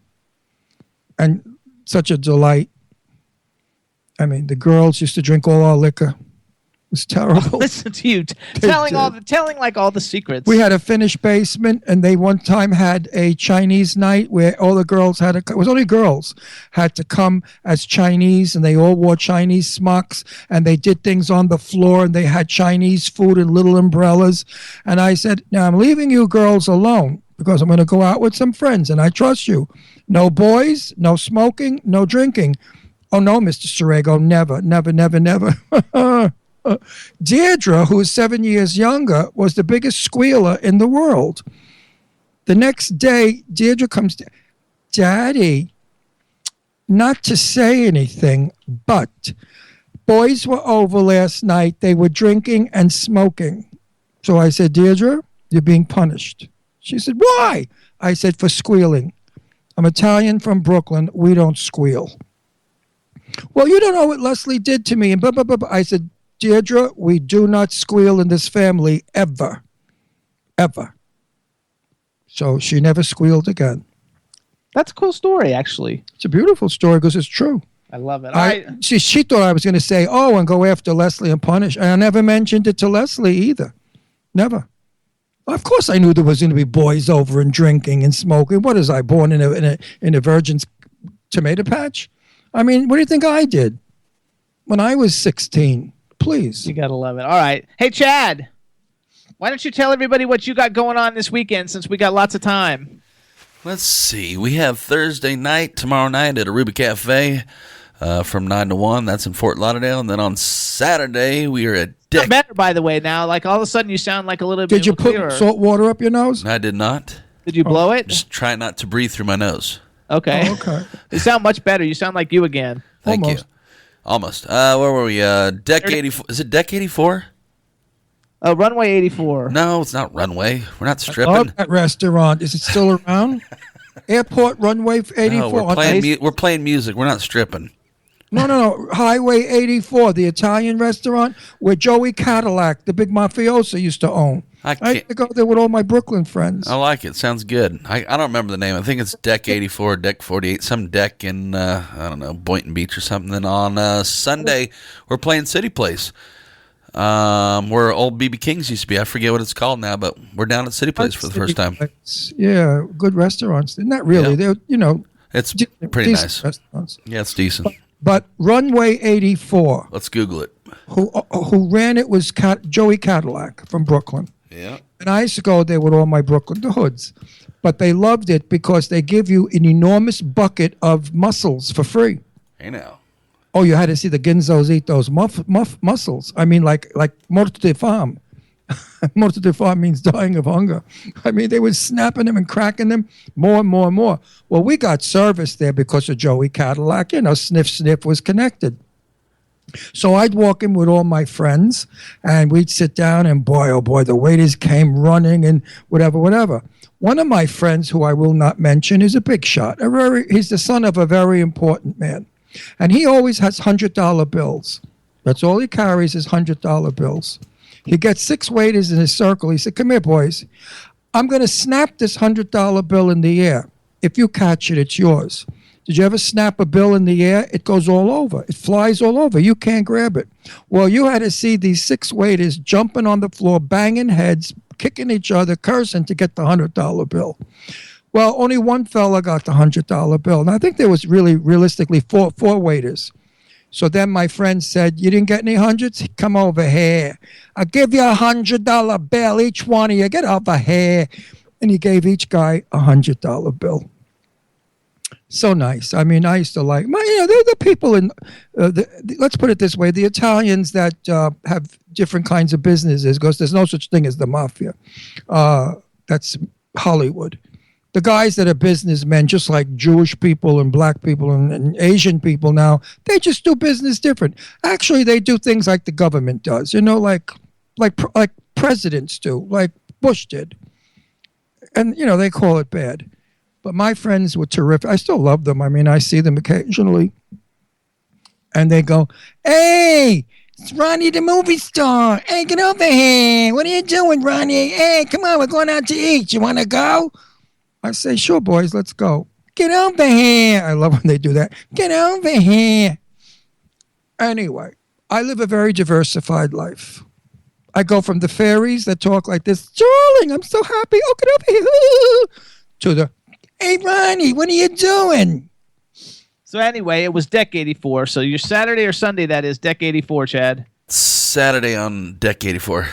And such a delight. I mean, the girls used to drink all our liquor. It was terrible. Listen to you telling like all the secrets. We had a finished basement, and they one time had a Chinese night where all the girls had it was only girls had to come as Chinese, and they all wore Chinese smocks, and they did things on the floor, and they had Chinese food and little umbrellas. And I said, "Now I'm leaving you girls alone because I'm going to go out with some friends, and I trust you. No boys, no smoking, no drinking." "Oh, no, Mr. Sorego, never, never, never, never." Deirdre, who is 7 years younger, was the biggest squealer in the world. The next day, Deirdre comes, "Daddy, not to say anything, but boys were over last night. They were drinking and smoking. So I said, Deirdre, you're being punished. She said, why? I said, for squealing. I'm Italian from Brooklyn. We don't squeal. Well, you don't know what Leslie did to me. And blah, blah, blah, blah. I said, Deirdre, we do not squeal in this family ever. Ever. So she never squealed again. That's a cool story, actually. It's a beautiful story because it's true. I love it. She thought I was going to say, and go after Leslie and punish. And I never mentioned it to Leslie either. Never. Of course I knew there was going to be boys over and drinking and smoking. What is I, born in a virgin's tomato patch? I mean, what do you think I did when I was 16? Please. You got to love it. All right. Hey, Chad, why don't you tell everybody what you got going on this weekend since we got lots of time? Let's see. We have Thursday night, tomorrow night at Aruba Cafe from 9 to 1. That's in Fort Lauderdale. And then on Saturday, we are at Not better, by the way, now. Like, all of a sudden, you sound like a little bit Did you put clearer. salt water up your nose? I did not. Did you blow it? Just try not to breathe through my nose. Okay. Oh, okay. You sound much better. You sound like you again. Thank Almost. you. Almost. Where were we? Deck 84. Is it Deck 84? Runway 84. No, it's not Runway. We're not Oh, stripping. that restaurant. Is it still around? Airport Runway 84. No, we're playing music. We're not stripping. No. Highway 84, the Italian restaurant where Joey Cadillac, the big mafioso, used to own. I used to go there with all my Brooklyn friends. I like it. Sounds good. I don't remember the name. I think it's Deck 84, Deck 48, some deck in, I don't know, Boynton Beach or something. Then on Sunday, we're playing City Place, where old B.B. King's used to be. I forget what it's called now, but we're down at City Place for the first time. Yeah, good restaurants. Not really. Yeah. They're, It's pretty decent nice. restaurants. Yeah, it's decent. But Runway 84, Let's Google it. who ran it was Joey Cadillac from Brooklyn. Yeah. And I used to go there with all my the hoods. But they loved it because they give you an enormous bucket of mussels for free. Hey now. Oh, you had to see the Ginzos eat those mussels. I mean, like morte de femme. Morte de femme means dying of hunger. I mean, they were snapping them and cracking them more and more and more. Well, we got service there because of Joey Cadillac. Sniff was connected. So I'd walk in with all my friends, and we'd sit down, and boy, oh boy, the waiters came running and whatever. One of my friends, who I will not mention, is a big shot. He's the son of a very important man. And he always has $100 bills. That's all he carries is $100 bills. He gets 6 waiters in his circle. He said, come here, boys. I'm going to snap this $100 bill in the air. If you catch it, it's yours. Did you ever snap a bill in the air? It goes all over. It flies all over. You can't grab it. Well, you had to see these 6 waiters jumping on the floor, banging heads, kicking each other, cursing to get the $100 bill. Well, only one fella got the $100 bill. And I think there was realistically four waiters. So then my friend said, you didn't get any hundreds? Come over here. I'll give you a $100 bill, each one of you. Get over here. And he gave each guy a $100 bill. So nice. I mean, I used to like, they're the people in, let's put it this way, the Italians that have different kinds of businesses, because there's no such thing as the mafia. That's Hollywood. The guys that are businessmen, just like Jewish people and black people and Asian people now, they just do business different. Actually, they do things like the government does, like presidents do, like Bush did. And, they call it bad. But my friends were terrific. I still love them. I mean, I see them occasionally. And they go, hey, it's Ronnie the movie star. Hey, get over here. What are you doing, Ronnie? Hey, come on, we're going out to eat. You want to go? I say, sure, boys, let's go. Get over here. I love when they do that. Get over here. Anyway, I live a very diversified life. I go from the fairies that talk like this, darling, I'm so happy. Oh, get over here. To the, hey, Ronnie, what are you doing? So anyway, it was Deck 84. So your Saturday or Sunday, that is, Deck 84, Chad. Saturday on Deck 84.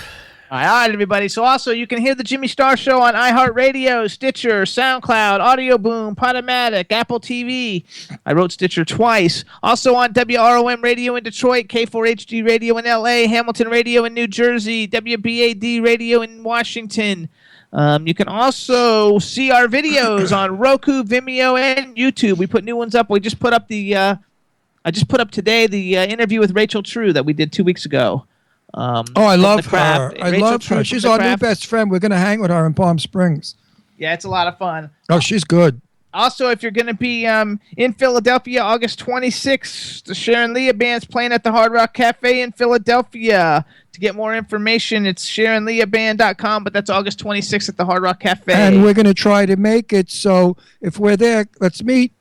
All right, everybody. So also, you can hear the Jimmy Star Show on iHeartRadio, Stitcher, SoundCloud, Audio Boom, Podomatic, Apple TV. I wrote Stitcher twice. Also on WROM Radio in Detroit, K4HD Radio in LA, Hamilton Radio in New Jersey, WBAD Radio in Washington. You can also see our videos on Roku, Vimeo, and YouTube. We put new ones up. We just put up the... I just put up today the interview with Rachel True that we did 2 weeks ago. Oh, I love her. I Rachel love True her. from She's The our new Craft. best friend. We're going to hang with her in Palm Springs. Yeah, it's a lot of fun. Oh, she's good. Also, if you're going to be in Philadelphia, August 26th, the Sharon Leah Band's playing at the Hard Rock Cafe in Philadelphia. To get more information, it's SharonLeahBand.com, but that's August 26th at the Hard Rock Cafe. And we're going to try to make it so if we're there, let's meet.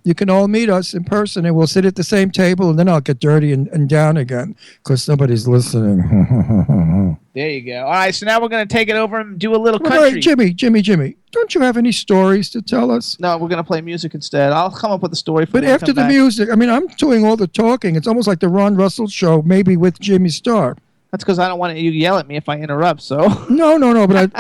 You can all meet us in person, and we'll sit at the same table, and then I'll get dirty and down again because nobody's listening. There you go. All right, so now we're going to take it over and do a little Wait, country. Jimmy, don't you have any stories to tell us? No, we're going to play music instead. I'll come up with a story for But when we after come the back. music, I mean, I'm doing all the talking. It's almost like the Ron Russell show, maybe with Jimmy Starr. That's because I don't want you to yell at me if I interrupt, so. No.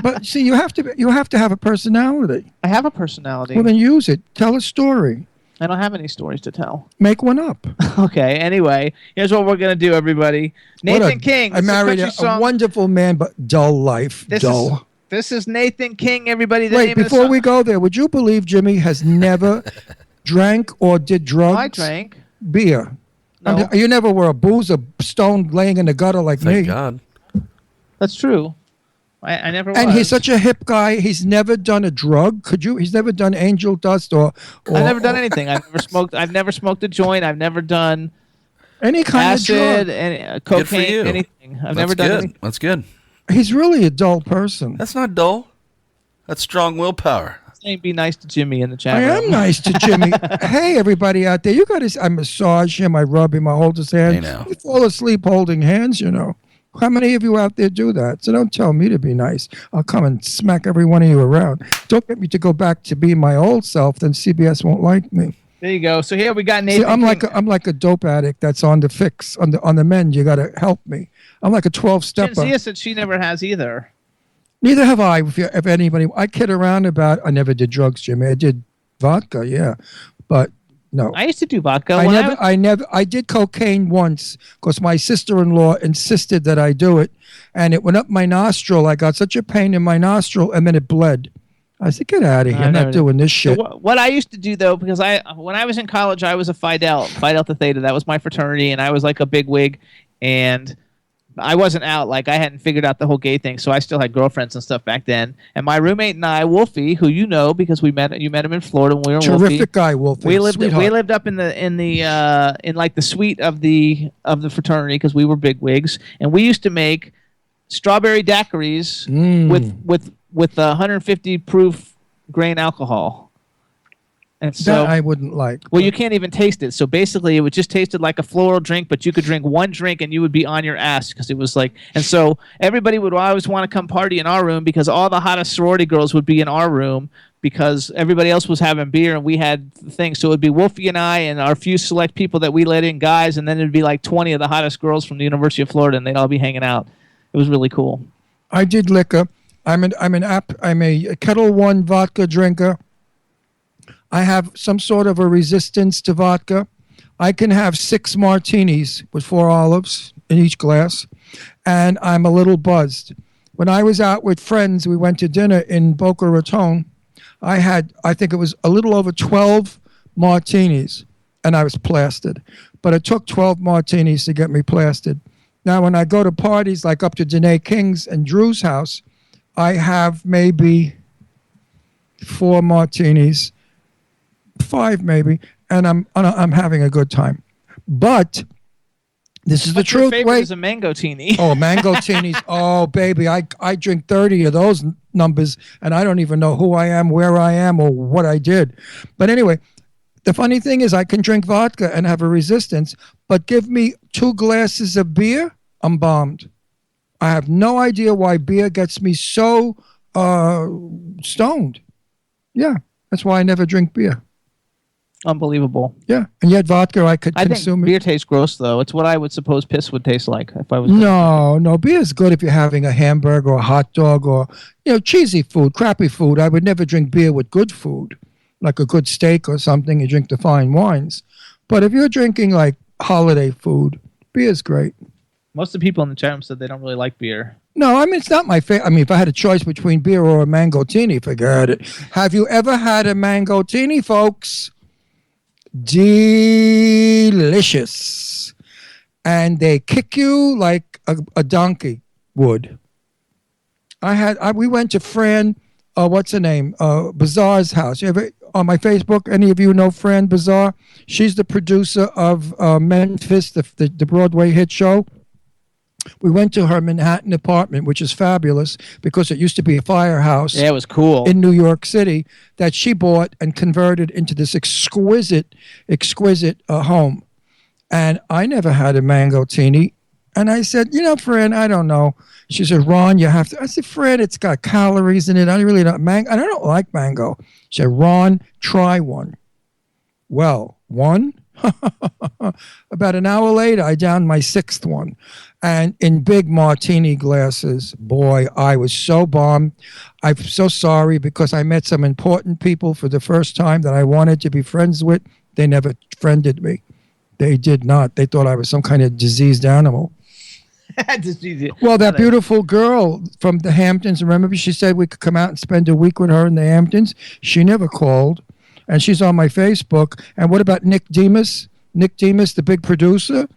But see, you have to have a personality. I have a personality. Well, then use it. Tell a story. I don't have any stories to tell. Make one up. Okay, anyway, here's what we're going to do, everybody. Nathan King. I this is married country a song. wonderful man, but dull life. Dull. This is Nathan King, everybody. The Wait, name of the before song- we go there, would you believe Jimmy has never drank or did drugs? I drank. Beer. No. I mean, you never were a boozer, stone laying in the gutter like me. Thank God. That's true. I never was. And he's such a hip guy. He's never done a drug. He's never done angel dust or I've never done anything. I've never smoked a joint. I've never done any kind acid, of drug. any, Good for cocaine, you. anything. I've That's never done good. anything. That's good. He's really a dull person. That's not dull. That's strong willpower. Saying be nice to Jimmy in the chat I room. am nice to Jimmy. Hey, everybody out there. You got to. I massage him. I rub him. I hold his hand. I know. We fall asleep holding hands, you know. How many of you out there do that? So don't tell me to be nice. I'll come and smack every one of you around. Don't get me to go back to being my old self. Then CBS won't like me. There you go. So here we got Nathan See, I'm King. I'm like a dope addict that's on the fix on the mend. You got to help me. I'm like a 12-stepper. Shinzia said she never has either. Neither have I. If anybody, I kid around about. I never did drugs, Jimmy. I did vodka, yeah, but no. I used to do vodka. I did cocaine once because my sister-in-law insisted that I do it, and it went up my nostril. I got such a pain in my nostril, and then it bled. I said, "Get out of here! I'm not doing this shit." So what I used to do though, because when I was in college, I was a Phi Delta Theta. That was my fraternity, and I was like a big wig, and I wasn't out. Like I hadn't figured out the whole gay thing, so I still had girlfriends and stuff back then. And my roommate and I, Wolfie, who you know because you met him in Florida when we were in Wolfie. Terrific guy, Wolfie. We lived Sweetheart. up in like the suite of the fraternity because we were big wigs, and we used to make strawberry daiquiris with 150 proof grain alcohol. And so That I wouldn't like. well, you can't even taste it. So basically, it would just tasted like a floral drink, but you could drink one drink and you would be on your ass because it was like. And so everybody would always want to come party in our room because all the hottest sorority girls would be in our room because everybody else was having beer and we had things. So it would be Wolfie and I and our few select people that we let in, guys, and then it'd be like 20 of the hottest girls from the University of Florida, and they'd all be hanging out. It was really cool. I did liquor. I'm a Kettle One vodka drinker. I have some sort of a resistance to vodka. I can have 6 martinis with 4 olives in each glass, and I'm a little buzzed. When I was out with friends, we went to dinner in Boca Raton. I think it was a little over 12 martinis, and I was plastered. But it took 12 martinis to get me plastered. Now, when I go to parties like up to Danae King's and Drew's house, I have maybe 4 martinis. 5 maybe, and I'm having a good time. But this is the What's your truth. favorite Wait, is a mangotini. oh, mangotinis. Oh, baby, I drink 30 of those numbers, and I don't even know who I am, where I am, or what I did. But anyway, the funny thing is I can drink vodka and have a resistance, but give me 2 glasses of beer, I'm bombed. I have no idea why beer gets me so stoned. Yeah, that's why I never drink beer. Unbelievable. Yeah, and yet vodka I could I think consume. beer tastes gross, though. It's what I would suppose piss would taste like if I was. No, beer is good if you're having a hamburger or a hot dog or cheesy food, crappy food. I would never drink beer with good food, like a good steak or something. You drink the fine wines, but if you're drinking like holiday food, beer is great. Most of the people in the chat room said they don't really like beer. No, I mean it's not my favorite. I mean, if I had a choice between beer or a mangotini, forget it. Have you ever had a mangotini, folks? delicious. And they kick you like a donkey would. We went to Fran, what's her name? Bazaar's house. You ever on my Facebook? Any of you know Fran Bazaar? She's the producer of Memphis, the Broadway hit show. We went to her Manhattan apartment, which is fabulous because it used to be a firehouse. Yeah, it was cool. In New York City that she bought and converted into this exquisite home. And I never had a mango teeny. And I said, Fran, I don't know. She said, Ron, you have to. I said, Fran, it's got calories in it. I really don't. I don't like mango. She said, Ron, try one. Well, one? About an hour later, I downed my 6th one. And in big martini glasses. Boy, I was so bummed. I'm so sorry because I met some important people for the first time that I wanted to be friends with. They never friended me. They did not. They thought I was some kind of diseased animal. Well, that beautiful girl from the Hamptons, remember she said we could come out and spend a week with her in the Hamptons? She never called. And she's on my Facebook. And what about Nick Demas? Nick Demas, the big producer?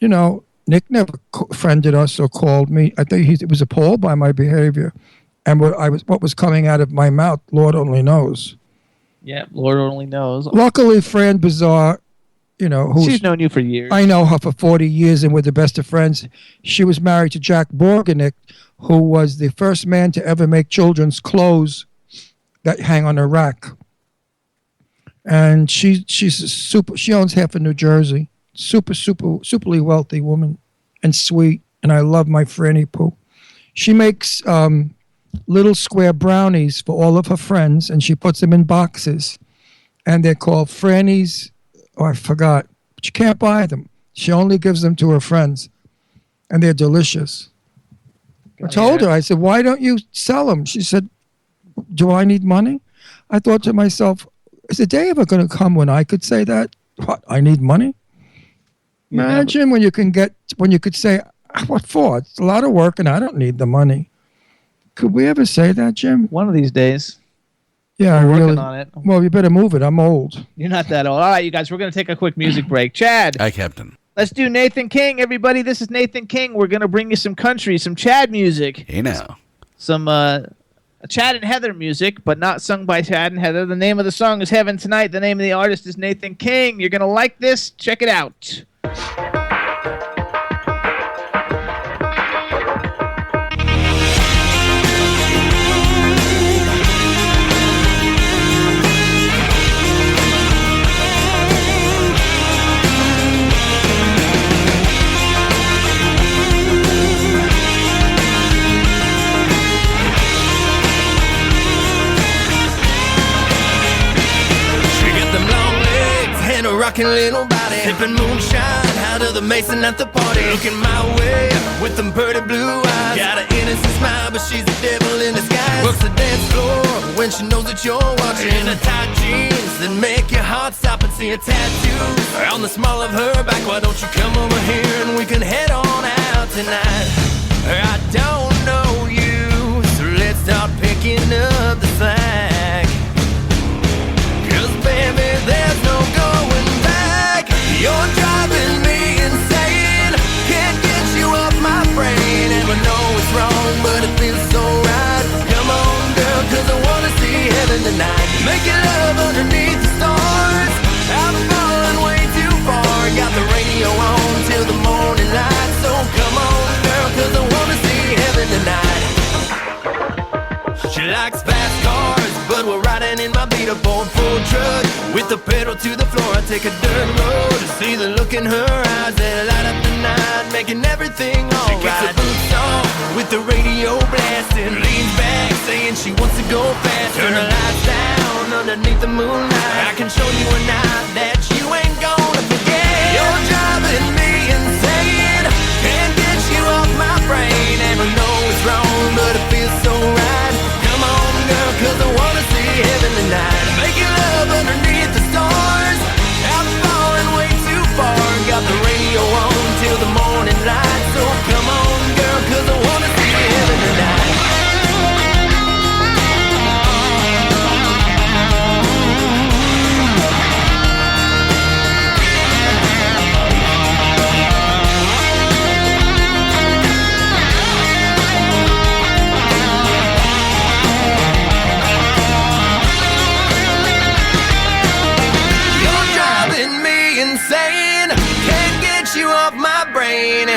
Nick never friended us or called me. I think he was appalled by my behavior. And what was coming out of my mouth, Lord only knows. Yeah, Lord only knows. Luckily, Fran Bazaar, she's known you for years. I know her for 40 years, and we're the best of friends. She was married to Jack Borganick, who was the first man to ever make children's clothes that hang on a rack. And she's she owns half of New Jersey. Superly wealthy woman and sweet. And I love my Franny Poo. She makes little square brownies for all of her friends, and she puts them in boxes. And they're called Franny's. Oh, I forgot. But you can't buy them. She only gives them to her friends. And they're delicious. I told her, I said, why don't you sell them? She said, do I need money? I thought to myself, is the day ever going to come when I could say that? What, I need money? Imagine when you could say, what for? It's a lot of work and I don't need the money. Could we ever say that, Jim? One of these days. Yeah, we're working on it. Well, you better move it. I'm old. You're not that old. All right, you guys, we're going to take a quick music break. Chad. Hi, Captain. Let's do Nathan King, everybody. This is Nathan King. We're going to bring you some country, some Chad music. Hey, now. Some Chad and Heather music, but not sung by Chad and Heather. The name of the song is Heaven Tonight. The name of the artist is Nathan King. You're going to like this. Check it out. Rockin' little body, sipping moonshine out of the Mason at the party. Looking my way with them pretty blue eyes. Got an innocent smile, but she's the devil in disguise. Works the dance floor when she knows that you're watching. In the tight jeans that make your heart stop and see a tattoo on the small of her back. Why don't you come over here and we can head on out tonight? I don't know you, so let's start picking up the slack. 'Cause baby, there's no going back. You're driving me insane. Can't get you off my brain. And I know it's wrong, but it feels so right. Come on, girl, 'cause I wanna see heaven tonight. Making love underneath the stars. I'm falling way too far. Got the radio on till the morning light. So come on, girl, 'cause I wanna see heaven tonight. She likes fast cars, but we're riding in my beat-up old Ford truck. With the pedal to the floor, I take a dirt road to see the look in her eyes that light up the night, making everything alright. She kicks her boots off with the radio blasting, leans back saying she wants to go fast. Turn the lights down underneath the moonlight. I can show you a night that you ain't gonna forget. You're driving me insane. Can't get you off my brain. And I know it's wrong, but it feels so right. Come on, girl, 'cause I wanna see heaven tonight. Making love underneath the stars. I'm falling way too far. Got the radio on till the morning light. So come on, girl, 'cause I wanna see heaven tonight.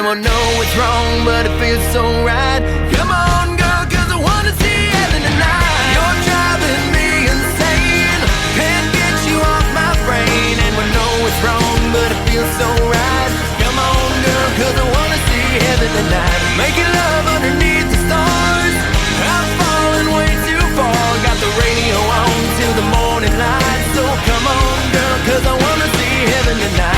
Anyone know what's wrong, but it feels so right. Come on, girl, 'cause I wanna see heaven tonight. You're driving me insane. Can't get you off my brain. Anyone know what's wrong, but it feels so right. Come on, girl, 'cause I wanna see heaven tonight. Making love underneath the stars. I'm falling way too far. Got the radio on till the morning light. So come on, girl, 'cause I wanna see heaven tonight.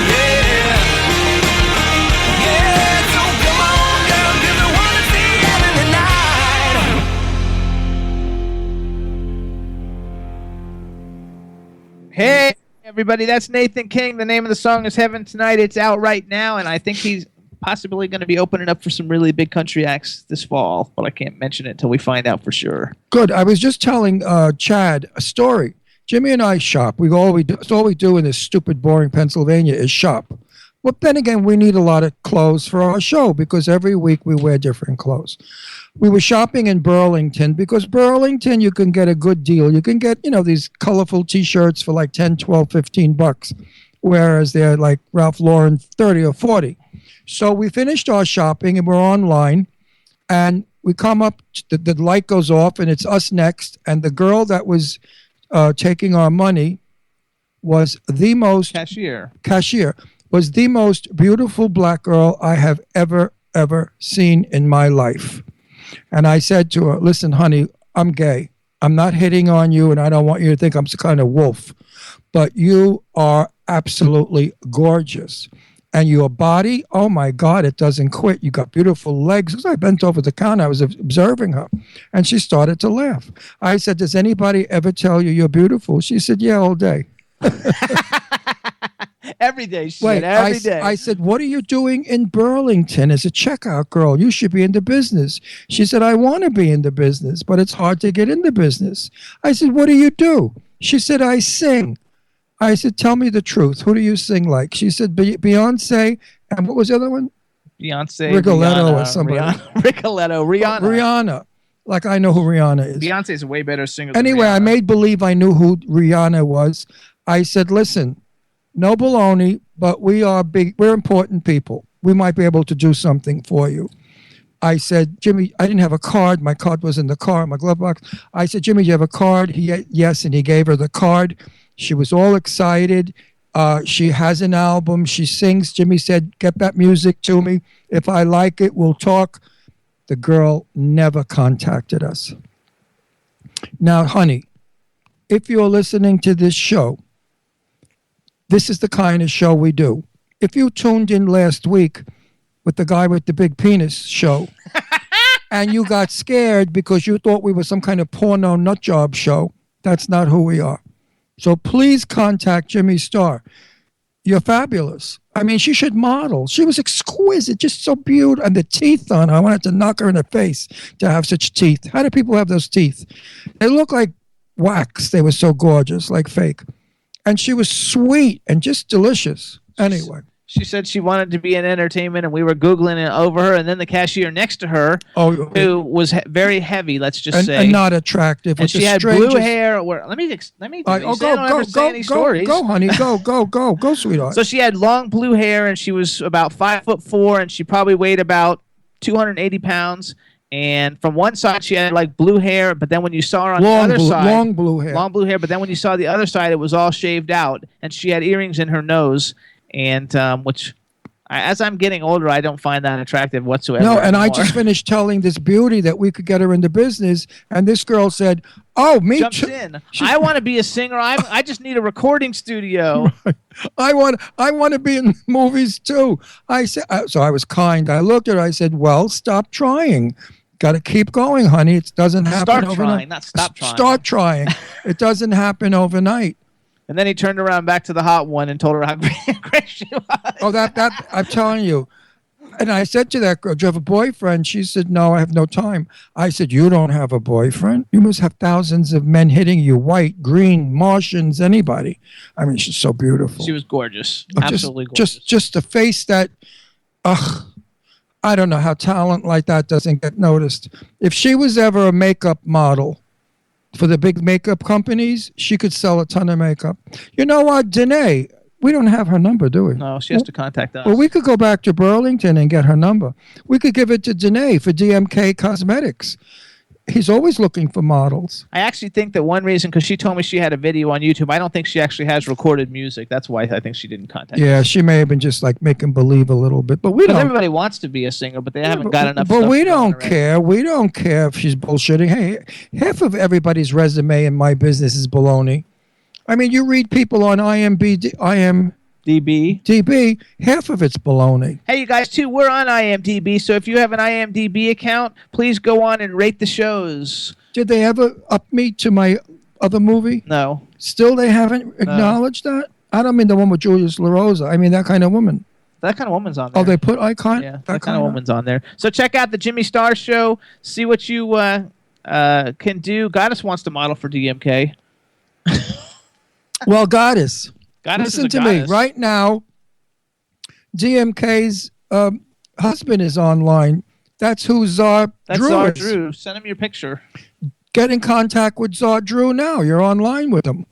Yeah. Yeah, so come on, girl, 'cause I wanna see heaven tonight. Hey, everybody, that's Nathan King. The name of the song is Heaven Tonight. It's out right now, and I think he's possibly going to be opening up for some really big country acts this fall, but I can't mention it until we find out for sure. Good. I was just telling Chad a story. Jimmy and I shop. It's all we do in this stupid, boring Pennsylvania is shop. Well, then again, we need a lot of clothes for our show because every week we wear different clothes. We were shopping in Burlington because Burlington, you can get a good deal. You can get, these colorful T-shirts for like 10, 12, 15 bucks, whereas they're like Ralph Lauren 30 or 40. So we finished our shopping and we're online and we come up, the light goes off and it's us next. And the girl that was taking our money was the most... Cashier. Was the most beautiful black girl I have ever seen in my life. And I said to her, listen, honey, I'm gay. I'm not hitting on you and I don't want you to think I'm some kind of wolf. But you are absolutely gorgeous. And your body, oh my God, it doesn't quit. You got beautiful legs. As I bent over the counter, I was observing her. And she started to laugh. I said, does anybody ever tell you you're beautiful? She said, yeah, all day. Every day, she said, every day. I said, what are you doing in Burlington as a checkout girl? You should be in the business. She said, I want to be in the business, but it's hard to get in the business. I said, what do you do? She said, I sing. I said, tell me the truth. Who do you sing like? She said, Beyonce, and what was the other one? Beyonce, Rigoletto Rihanna, or somebody. Rihanna. Rihanna. Like I know who Rihanna is. Beyonce's a way better singer than Anyway, Rihanna. I made believe I knew who Rihanna was. I said, listen, no baloney, but we are big. We're important people. We might be able to do something for you. I said, Jimmy, I didn't have a card. My card was in the car, my glove box. I said, Jimmy, do you have a card? Yes, and he gave her the card. She was all excited. She has an album. She sings. Jimmy said, get that music to me. If I like it, we'll talk. The girl never contacted us. Now, honey, if you're listening to this show, this is the kind of show we do. If you tuned in last week with the guy with the big penis show and you got scared because you thought we were some kind of porno nut job show, that's not who we are. So please contact Jimmy Star. You're fabulous. I mean, she should model. She was exquisite, just so beautiful. And the teeth on her, I wanted to knock her in the face to have such teeth. How do people have those teeth? They look like wax. They were so gorgeous, like fake. And she was sweet and just delicious. Anyway. She said she wanted to be in entertainment, and we were Googling it over her. And then the cashier next to her, who was very heavy, let's just say. And not attractive. And she had blue hair. Let me Go, honey. Go, sweetheart. So she had long blue hair, and she was about 5'4", and she probably weighed about 280 pounds. And from one side, she had like blue hair, but then when you saw her on the other side, long blue hair. But then when you saw the other side, it was all shaved out, and she had earrings in her nose, and which, as I'm getting older, I don't find that attractive whatsoever. No, and anymore. I just finished telling this beauty that we could get her into business, and this girl said, "Oh, me Jumps too." in. I want to be a singer. I just need a recording studio. I want to be in movies too. I said, so I was kind. I looked at her. I said, "Well, stop trying. Got to keep going, honey. It doesn't happen Start overnight. trying, not stop trying. Start trying. It doesn't happen overnight." And then he turned around back to the hot one and told her how great she was. Oh, that I'm telling you. And I said to that girl, "Do you have a boyfriend?" She said, "No, I have no time." I said, "You don't have a boyfriend? You must have thousands of men hitting you, white, green, Martians, anybody." I mean, she's so beautiful. She was gorgeous. Absolutely gorgeous. Just a face that, I don't know how talent like that doesn't get noticed. If she was ever a makeup model for the big makeup companies, she could sell a ton of makeup. You know what, Danae, We don't have her number, do we? No, she has to contact us. Well, we could go back to Burlington and get her number. We could give it to Danae for DMK Cosmetics. He's always looking for models. I actually think that one reason, because she told me she had a video on YouTube, I don't think she actually has recorded music. That's why I think she didn't contact Yeah, us. she may have been just like making believe a little bit, but we Because don't. everybody wants to be a singer, but they haven't got enough. But stuff we going don't already. care. We don't care if she's bullshitting. Hey, half of everybody's resume in my business is baloney. I mean, you read people on IMDb, half of it's baloney. Hey, you guys, too, we're on IMDb, so if you have an IMDb account, please go on and rate the shows. Did they ever up me to my other movie? No. Still, they haven't acknowledged that? I don't mean the one with Julius LaRosa. I mean that kind of woman. That kind of woman's on there. Oh, they put icon? Yeah, that kind of woman's on there. So check out the Jimmy Star Show. See what you can do. Goddess wants to model for DMK. Well, Goddess. Goddess Listen is a to me. goddess. Right now, DMK's husband is online. That's who Czar That's Drew Czar is. Drew. Send him your picture. Get in contact with Czar Drew now. You're online with him.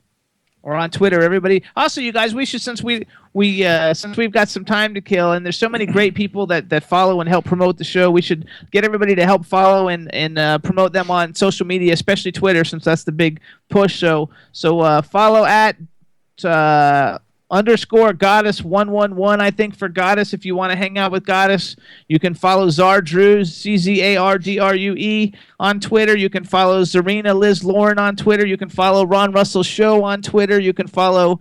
Or on Twitter, everybody. Also, you guys, we should, since we've got some time to kill, and there's so many great people that follow and help promote the show, we should get everybody to help follow and promote them on social media, especially Twitter, since that's the big push. So follow at _ Goddess 111, I think, for Goddess. If you want to hang out with Goddess, you can follow Czar Drew, CZARDRUE on Twitter. You can follow Zarina Liz Lauren on Twitter. You can follow Ron Russell Show on Twitter. You can follow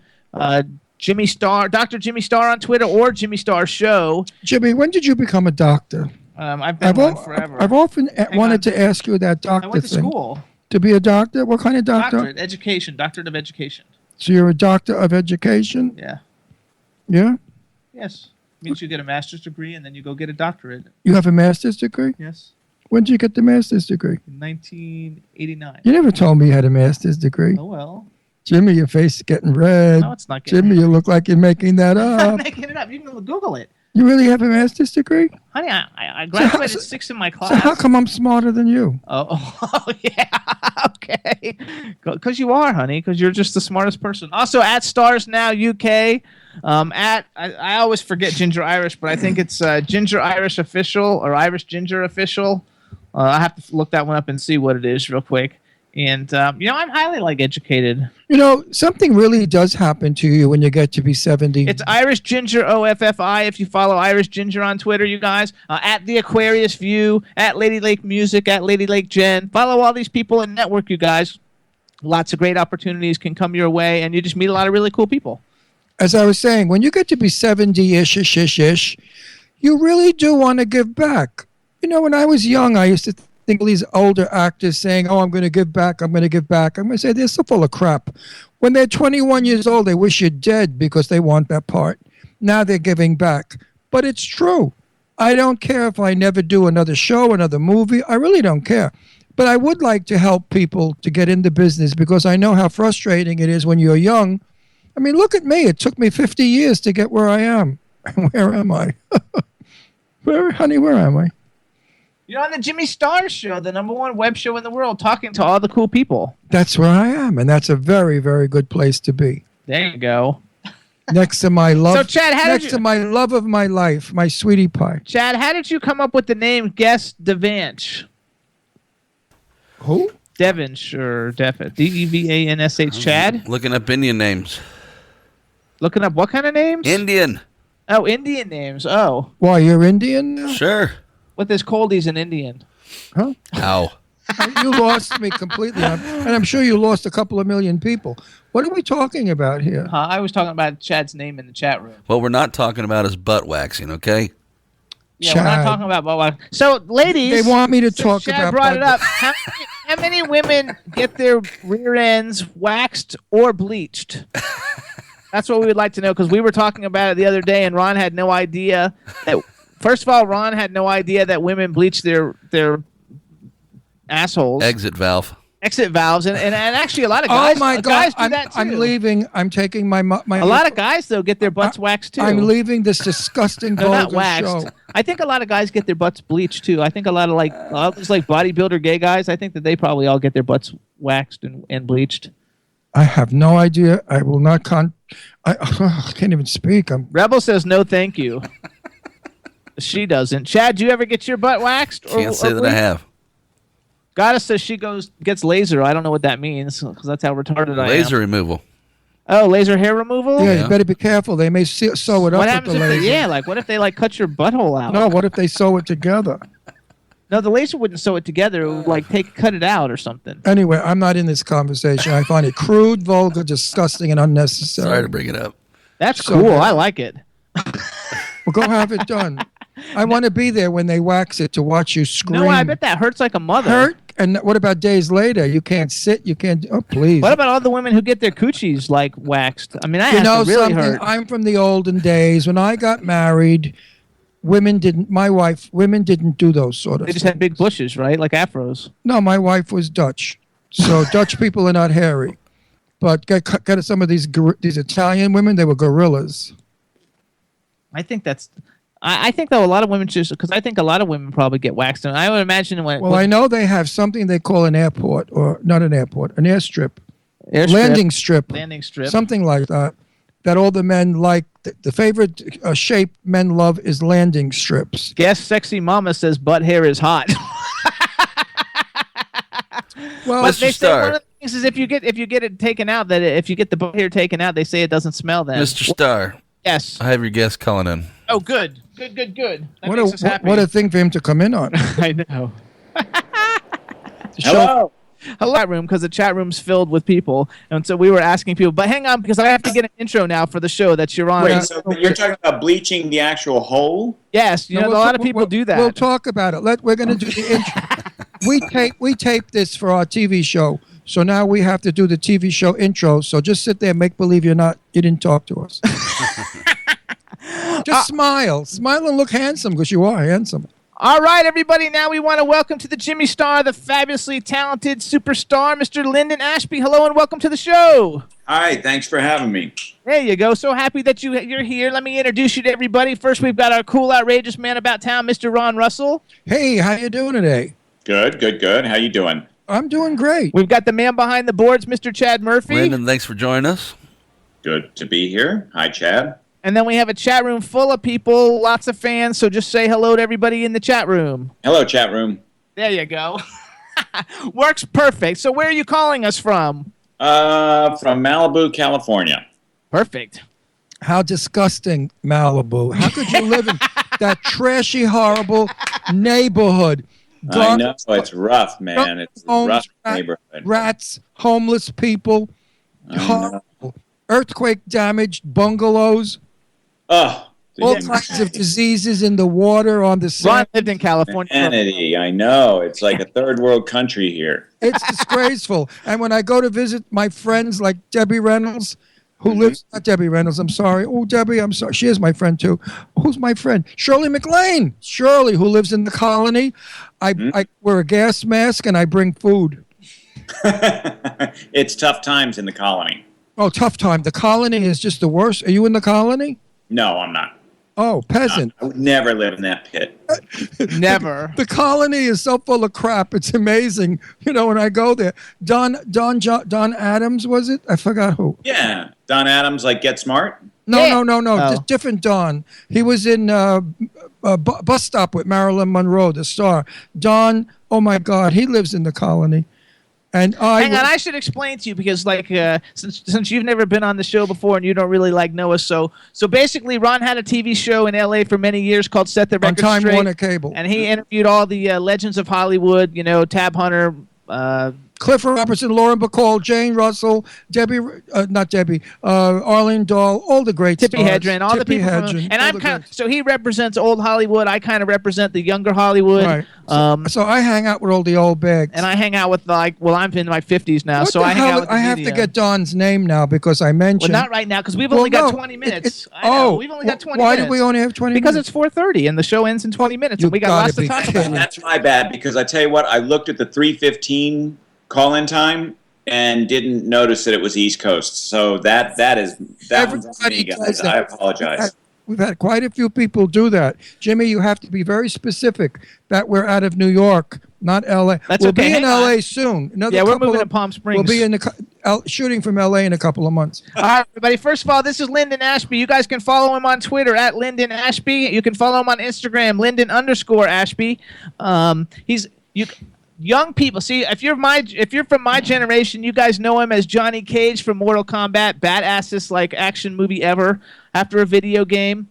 Jimmy Star, Dr. Jimmy Star on Twitter, or Jimmy Star Show. Jimmy, when did you become a doctor? I've been one forever. I've often wanted to ask you that doctor I went to thing. school. To be a doctor? What kind of doctor? Doctorate of education. So you're a doctor of education? Yeah. Yeah? Yes. Means you get a master's degree and then you go get a doctorate. You have a master's degree? Yes. When did you get the master's degree? In 1989. You never told me you had a master's degree. Oh, well. Jimmy, your face is getting red. No, it's not getting Jimmy, you look like you're making that I'm not up. making it up. You can Google it. You really have a master's degree? Honey, I graduated sixth in my class. So how come I'm smarter than you? Oh, yeah. Okay. Because you are, honey. Because you're just the smartest person. Also, at Stars Now UK. I always forget Ginger Irish, but I think it's Ginger Irish Official or Irish Ginger Official. I have to look that one up and see what it is real quick. And, I'm highly, educated. Something really does happen to you when you get to be 70. It's Irish Ginger OFFI if you follow Irish Ginger on Twitter, you guys. At The Aquarius View, at Lady Lake Music, at Lady Lake Jen. Follow all these people and network, you guys. Lots of great opportunities can come your way, and you just meet a lot of really cool people. As I was saying, when you get to be 70-ish, you really do want to give back. When I was young, I used to think of these older actors saying, I'm going to give back, I'm going to give back. I'm going to say, they're so full of crap. When they're 21 years old, they wish you're dead because they want that part. Now they're giving back. But it's true. I don't care if I never do another show, another movie. I really don't care. But I would like to help people to get into business because I know how frustrating it is when you're young. I mean, look at me. It took me 50 years to get where I am. Where am I? Where am I? You're on the Jimmy Star Show, the #1 web show in the world, talking to all the cool people. That's where I am, and that's a very, very good place to be. There you go. Next to my love. So, Chad, next to my love of my life, my sweetie pie. Chad, how did you come up with the name Guest Devansh? Who? Devansh or Devansh. Chad? Looking up Indian names. Looking up what kind of names? Indian. Oh, Indian names. Oh. Why, you're Indian now? Sure. What this coldies in Indian? Huh? Ow. You lost me completely. And I'm sure you lost a couple of million people. What are we talking about here? I was talking about Chad's name in the chat room. What we're not talking about is butt waxing, okay? Yeah, we're not talking about butt waxing. So, ladies, they want me to talk Chad about brought it up. How many women get their rear ends waxed or bleached? That's what we would like to know, because we were talking about it the other day, and Ron had no idea that. First of all, Ron had no idea that women bleach their assholes. Exit valve. Exit valves, and actually a lot of guys. Oh my God! Guys do that too. I'm leaving. I'm taking my. A lot of guys though get their butts waxed too. I'm leaving this disgusting They're not vulgar waxed. show. I think a lot of guys get their butts bleached too. I think a lot of these bodybuilder gay guys. I think that they probably all get their butts waxed and bleached. I have no idea. I will not I can't even speak. Rebel says no, thank you. She doesn't. Chad, do you ever get your butt waxed? Can't say that I have. Goddess says she gets laser. I don't know what that means because that's how retarded I am. Laser removal. Oh, laser hair removal? Yeah, you better be careful. They may sew it up What with happens the if laser. what if they cut your butthole out? No, what if they sew it together? No, the laser wouldn't sew it together. It would cut it out or something. Anyway, I'm not in this conversation. I find it crude, vulgar, disgusting, and unnecessary. Sorry to bring it up. That's So cool. bad. I like it. Well, go have it done. I want to be there when they wax it to watch you scream. No, I bet that hurts like a mother. Hurt? And what about days later? You can't sit. You can't. Oh, please. What about all the women who get their coochies waxed? I mean, that has to really something? hurt. I'm from the olden days. When I got married, women didn't do those sort of They just things. had big bushes, right? Like afros. No, my wife was Dutch. So Dutch people are not hairy. But got some of these Italian women, they were gorillas. I think that's. I think though a lot of women because I think a lot of women probably get waxed. And I would imagine Well, I know they have something they call an airport, or not an airport, an airstrip. Landing strip. Something like that. That all the men like. The favorite shape men love is landing strips. Guess Sexy Mama says butt hair is hot. Well, but they say one of the things is if you get it taken out, that if you get the butt hair taken out, they say it doesn't smell then. Mr. Starr. Yes. I have your guest calling in. Oh, good. Good. That What makes us happy. a thing for him to come in on. I know. Hello. Hello, chat room, because the chat room's filled with people, and so we were asking people. But hang on, because I have to get an intro now for the show that you're on. Wait, so you're talking about bleaching the actual hole? Yes, a lot of people do that. We'll talk about it. We're going to do the intro. We tape this for our TV show, so now we have to do the TV show intro. So just sit there, and make believe you didn't talk to us. Just smile and look handsome because you are handsome. All right, everybody. Now we want to welcome to the Jimmy Star the fabulously talented superstar, Mr. Linden Ashby. Hello and welcome to the show. Hi, thanks for having me. There you go. So happy that you're here. Let me introduce you to everybody. First, we've got our cool, outrageous man about town, Mr. Ron Russell. Hey, how you doing today? Good. How you doing? I'm doing great. We've got the man behind the boards, Mr. Chad Murphy. Brandon, thanks for joining us. Good to be here. Hi, Chad. And then we have a chat room full of people, lots of fans, so just say hello to everybody in the chat room. Hello, chat room. There you go. Works perfect. So where are you calling us from? From Malibu, California. Perfect. How disgusting, Malibu. How could you live in that trashy, horrible neighborhood? I know, it's rough, man. It's a rough neighborhood. Rats, homeless people, horrible, earthquake-damaged bungalows. Oh, all kinds of diseases in the water, on the sand. Ron lived in California. Humanity, I know. It's like a third world country here. It's disgraceful. And when I go to visit my friends like Debbie Reynolds, who lives, not Debbie Reynolds, I'm sorry. Oh, Debbie, I'm sorry. She is my friend, too. Who's my friend? Shirley MacLaine. Shirley, who lives in the colony. I wear a gas mask and I bring food. It's tough times in the colony. Oh, tough time. The colony is just the worst. Are you in the colony? No, I'm not. Oh, peasant. I would never live in that pit. Never. The colony is so full of crap. It's amazing. When I go there. Don Adams, was it? I forgot who. Yeah. Don Adams, like Get Smart? No. Oh. Just different Don. He was in Bus Stop with Marilyn Monroe, the star. Don, oh my God, he lives in the colony. And Hang on, I should explain to you because, since you've never been on the show before and you don't really know us, so basically, Ron had a TV show in L.A. for many years called Set the Record on Time Straight, Warner Cable, and he interviewed all the legends of Hollywood, Tab Hunter, Cliff Robertson, Lauren Bacall, Jane Russell, Arlene Dahl, all the great Tippi stars. Hedren, all the people. And I'm so he represents old Hollywood. I kind of represent the younger Hollywood. Right. So I hang out with all the old bags. And I hang out with I'm in my 50s now, What so the I hang hell? out with the I have media. to get Don's name now because I mentioned. Well, not right now because we've only got 20 minutes. We've only got 20 why minutes. do we only have 20 Because minutes? it's 4:30 and the show ends in 20 minutes, You and we got gotta lots to be talk kidding. about. That's my bad because I tell you what, I looked at the 3:15 call-in time and didn't notice that it was East Coast. So that one's on me, guys. I apologize. We've had quite a few people do that. Jimmy, you have to be very specific that we're out of New York. not L.A. That's we'll okay. be in Hang on. L.A. soon. Yeah, we're moving to Palm Springs. We'll be in shooting from L.A. in a couple of months. All right, everybody. First of all, this is Linden Ashby. You guys can follow him on Twitter at Linden Ashby. You can follow him on Instagram, Linden_Ashby. Young people, see, if you're from my generation, you guys know him as Johnny Cage from Mortal Kombat, badassest like action movie ever after a video game.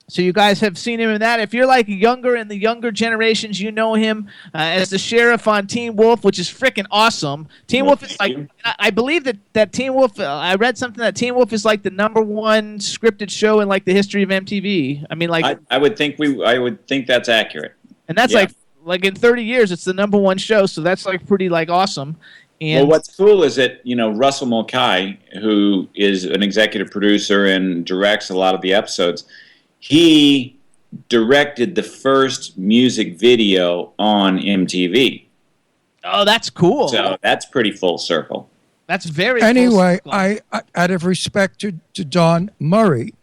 So you guys have seen him in that. If you're like younger in the younger generations, you know him as the sheriff on Teen Wolf, which is freaking awesome. Teen Wolf is like, I believe that Teen Wolf. I read something that Teen Wolf is like the #1 scripted show in like the history of MTV. I mean, like I would think that's accurate. And that's like in 30 years, it's the #1 show. So that's like pretty like awesome. And well, what's cool is that Russell Mulcahy, who is an executive producer and directs a lot of the episodes. He directed the first music video on MTV. Oh, that's cool. So that's pretty full circle. That's very Anyway, full I out of respect to Don Murray.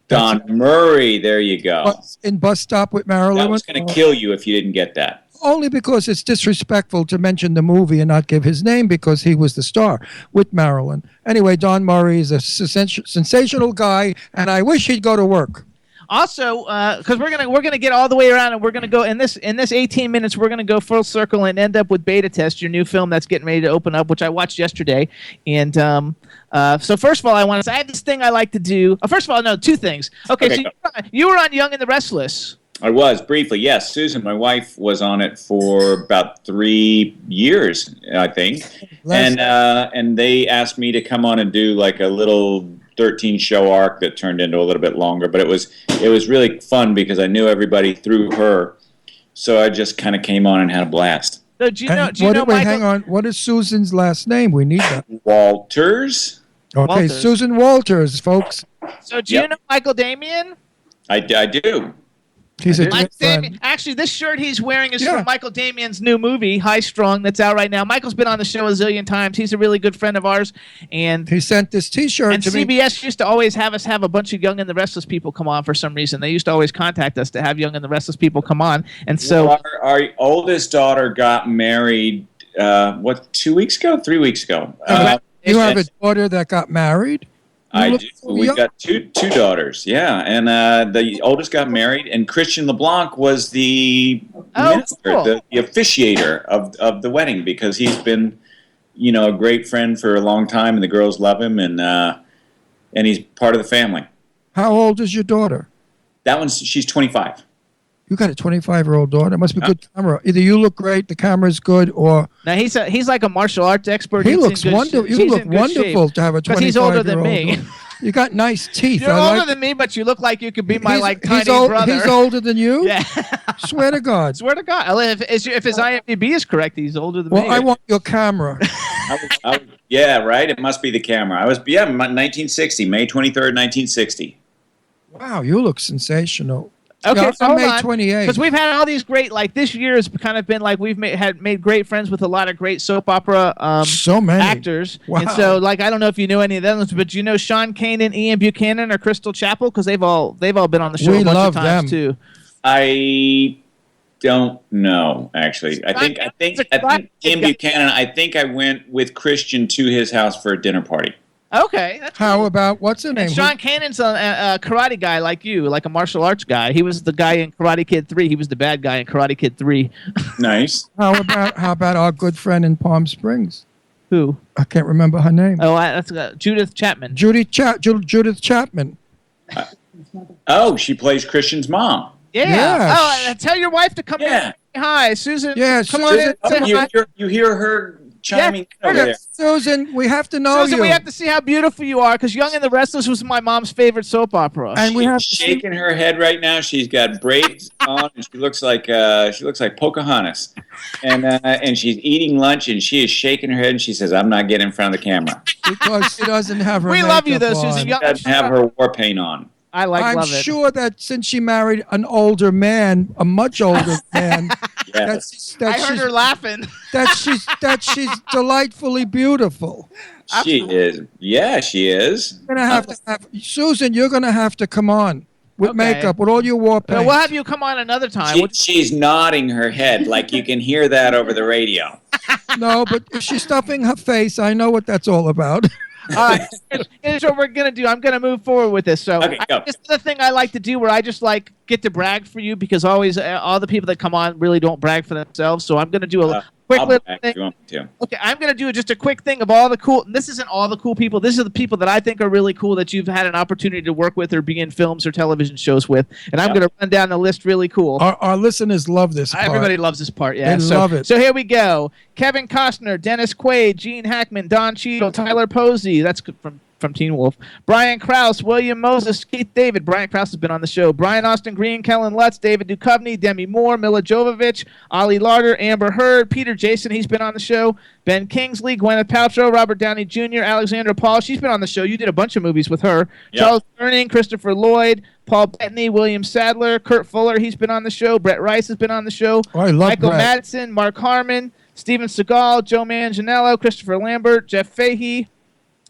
Don Murray, there you go. In Bus Stop with Marilyn. I was going to kill you if you didn't get that. Only because it's disrespectful to mention the movie and not give his name because he was the star with Marilyn. Anyway, Don Murray is a sensational guy, and I wish he'd go to work. Also, because we're gonna get all the way around, and we're gonna go in this 18 minutes. We're gonna go full circle and end up with Beta Test, your new film that's getting ready to open up, which I watched yesterday. And so first of all, I have this thing I like to do. First of all, no, two things. Okay, so you were on Young and the Restless. I was briefly, yes. Susan, my wife, was on it for about 3 years, I think, and they asked me to come on and do like a little 13-show arc that turned into a little bit longer, but it was really fun because I knew everybody through her, so I just kind of came on and had a blast. So do you know Michael? Hang on. What is Susan's last name? We need that. Walters. Okay, Walters. Susan Walters, folks. So do you know Michael Damian? I do. He's a good friend. Actually, this shirt he's wearing is from Michael Damian's new movie, High Strung, that's out right now. Michael's been on the show a zillion times. He's a really good friend of ours. And he sent this T-shirt to me. And CBS used to always have us have a bunch of Young and the Restless people come on for some reason. They used to always contact us to have Young and the Restless people come on. And so our oldest daughter got married, 2 weeks ago? 3 weeks ago. You have a daughter that got married? I do. We've got two daughters, yeah. And the oldest got married, and Christian LeBlanc was the minister, the officiator of the wedding, because he's been, a great friend for a long time, and the girls love him, and he's part of the family. How old is your daughter? She's 25. You got a 25-year-old daughter. It must be good camera. Either you look great, the camera's good, or now he's like a martial arts expert. He looks wonderful. You look wonderful to have a 25-year-old. Because he's older than me. You got nice teeth. You're older than me, but you look like you could be my tiny brother. He's older than you? Yeah. Swear to God. Swear to God. If his IMDb is correct, he's older than me. Well, I want your camera. Yeah, right. It must be the camera. 1960, May 23rd, 1960. Wow, you look sensational. Okay, so May 28th. Because we've had all these great, this year has kind of been we've made great friends with a lot of great soap opera so many actors. Wow. And so I don't know if you know any of them, but do you know Sean Kanan, Ian Buchanan, or Crystal Chapel? Because they've all been on the show a bunch of times too. I don't know, actually. I think Ian Buchanan. I think I went with Christian to his house for a dinner party. Okay. That's How about, what's her name? And Sean Cannon's a karate guy like you, like a martial arts guy. He was the guy in Karate Kid 3. He was the bad guy in Karate Kid 3. Nice. How about our good friend in Palm Springs? Who? I can't remember her name. Oh, that's Judith Chapman. Judith Chapman. She plays Christian's mom. Yeah. Oh, tell your wife to come in. Hi, Susan. Yeah, come on in. You hear her chiming over there. Susan, we have to know Susan, you. we have to see how beautiful you are, because Young and the Restless was my mom's favorite soap opera. And we have shaking her head right now. She's got braids on, and she looks like Pocahontas. And she's eating lunch, and she is shaking her head, and she says, "I'm not getting in front of the camera." Because she doesn't have her. We love you, though, on. Susan. She doesn't have her war paint on. I'm sure that since she married an older man, a much older man, yes. I heard her laughing. That she's delightfully beautiful. She is. Yeah, she is. Susan, you're going to have to come on. with makeup, with all your war paint. We'll have you come on another time. She's nodding her head like you can hear that over the radio. No, but if she's stuffing her face, I know what that's all about. All right, here's what we're gonna do. I'm gonna move forward with this. So, Okay, go. this is the thing I like to do, where I just like get to brag for you, because always all the people that come on really don't brag for themselves. So I'm gonna do a quick I'll little back thing. you want me to. Okay, I'm gonna do just a quick thing of all the cool. And this isn't all the cool people. This is the people that I think are really cool that you've had an opportunity to work with or be in films or television shows with. And I'm gonna run down the list really cool. Our listeners love this part. Everybody loves this part, yeah. They love it. So here we go. Kevin Costner, Dennis Quaid, Gene Hackman, Don Cheadle, Tyler Posey. That's from Teen Wolf. Brian Krause, William Moses, Keith David. Brian Krause has been on the show. Brian Austin Green, Kellen Lutz, David Duchovny, Demi Moore, Mila Jovovich, Ali Larder, Amber Heard, Peter Jason. He's been on the show. Ben Kingsley, Gwyneth Paltrow, Robert Downey Jr., Alexandra Paul. She's been on the show. You did a bunch of movies with her. Yep. Charles Durning, Christopher Lloyd, Paul Bettany, William Sadler, Kurt Fuller. He's been on the show. Brett Rice has been on the show. Oh, I love Michael Brett. Madsen, Mark Harmon, Steven Seagal, Joe Manganiello, Christopher Lambert, Jeff Fahey,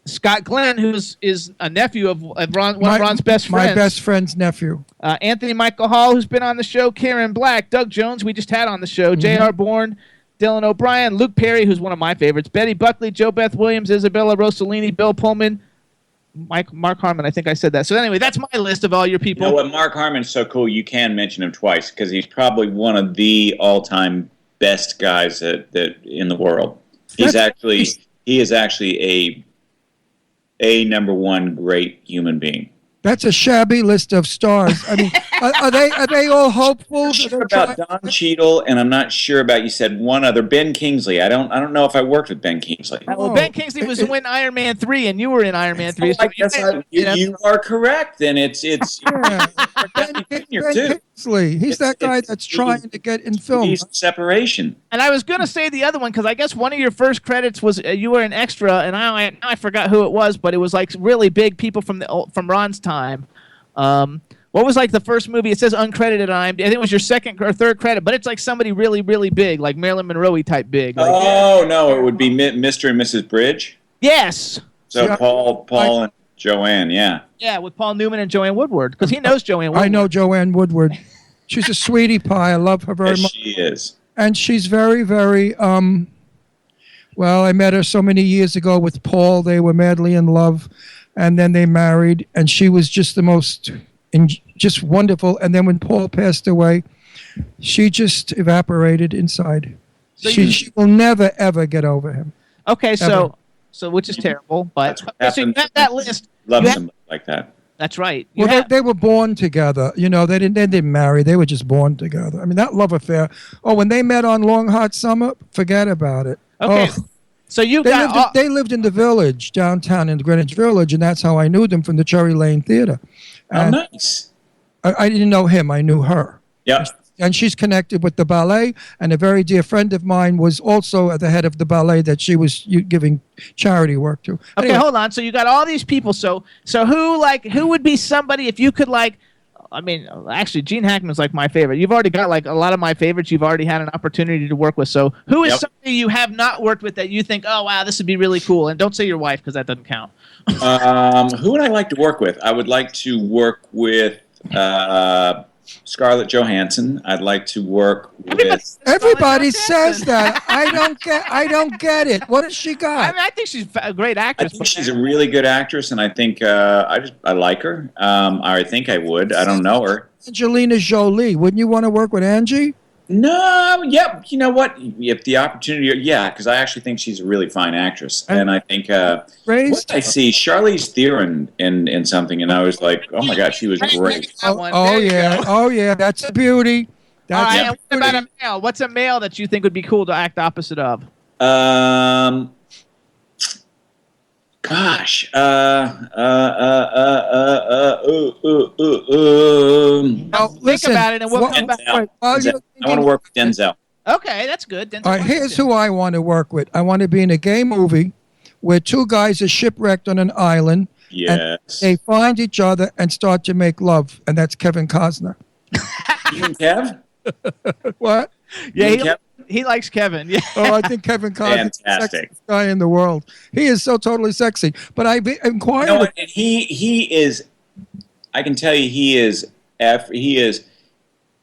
Scott Glenn, who is a nephew of one of Ron's best friends. My best friend's nephew. Anthony Michael Hall, who's been on the show. Karen Black, Doug Jones, we just had on the show. J.R. Bourne, Dylan O'Brien, Luke Perry, who's one of my favorites. Betty Buckley, Joe Beth Williams, Isabella Rossellini, Bill Pullman, Mark Harmon. I think I said that. So anyway, that's my list of all your people. You know what? Mark Harmon's so cool. You can mention him twice because he's probably one of the all-time best guys that in the world. He is actually a number one great human being. That's a shabby list of stars. I mean, are they all hopeful? I'm sure about Don Cheadle, and I'm not sure about, you said one other, Ben Kingsley. I don't know if I worked with Ben Kingsley. Well, Ben Kingsley was in Iron Man 3, and you were in Iron Man 3. So you are correct. Then it's Ben Kingsley. He's that guy that's trying to get in film. He's separation. And I was going to say the other one because I guess one of your first credits was you were an extra, and I forgot who it was, but it was like really big people from Ron's time. What was like the first movie? It says uncredited on IMDb. I think it was your second or third credit, but it's like somebody really, really big, like Marilyn Monroe type big. Like, no, it would be Mr. and Mrs. Bridge. Yes. So Paul and Joanne, yeah. Yeah, with Paul Newman and Joanne Woodward, because he knows Joanne Woodward. I know Joanne Woodward. She's a sweetie pie. I love her very much. She is. And she's very, very, well, I met her so many years ago with Paul. They were madly in love, and then they married, and she was just the most, just wonderful. And then when Paul passed away, she just evaporated inside. So she will never, ever get over him. Okay, Ever. so which is terrible, but That's so you have that list. Love You have- somebody like that. That's right. Well, they were born together. You know, they didn't marry. They were just born together. I mean, that love affair. Oh, when they met on Long Hot Summer, forget about it. Okay. Oh, So you they lived in the Village, downtown in Greenwich Village, and that's how I knew them from the Cherry Lane Theater. And nice. I didn't know him. I knew her. Yeah. And she's connected with the ballet, and a very dear friend of mine was also at the head of the ballet that she was giving charity work to. Okay, Anyway, hold on. So you got all these people. So who would be somebody if you could like? I mean, actually, Gene Hackman's like my favorite. You've already got like a lot of my favorites. You've already had an opportunity to work with. So who is somebody you have not worked with that you think, oh wow, this would be really cool? And don't say your wife because that doesn't count. Who would I like to work with? I would like to work with Scarlett Johansson. I'd like to work with. everybody says that. I don't get it. What has she got? I mean, I think she's a great I actress. think she's a really good actress, and I think I like her. I think I would. I don't know her. Angelina Jolie. Wouldn't you want to work with Angie? No, yep. You know what? If the opportunity, yeah, because I actually think she's a really fine actress, and I think what did I see Charlize Theron in something, and I was like, oh my god, she was great. Oh yeah, that's a beauty. All That's right, and what about a male? What's a male that you think would be cool to act opposite of? Gosh. Think about it, and we'll come back. I want to work with Denzel. Okay, that's good. Denzel All right, here's who I want to work with. I want to be in a gay movie where two guys are shipwrecked on an island. And Yes. they find each other and start to make love, and that's Kevin Costner. You and Kev? What? Yeah, he likes Kevin. Yeah. Oh, I think Kevin Costner is the Fantastic. sexiest guy in the world. He is so totally sexy. But I've inquired. You know what? And he is. I can tell you, he is he is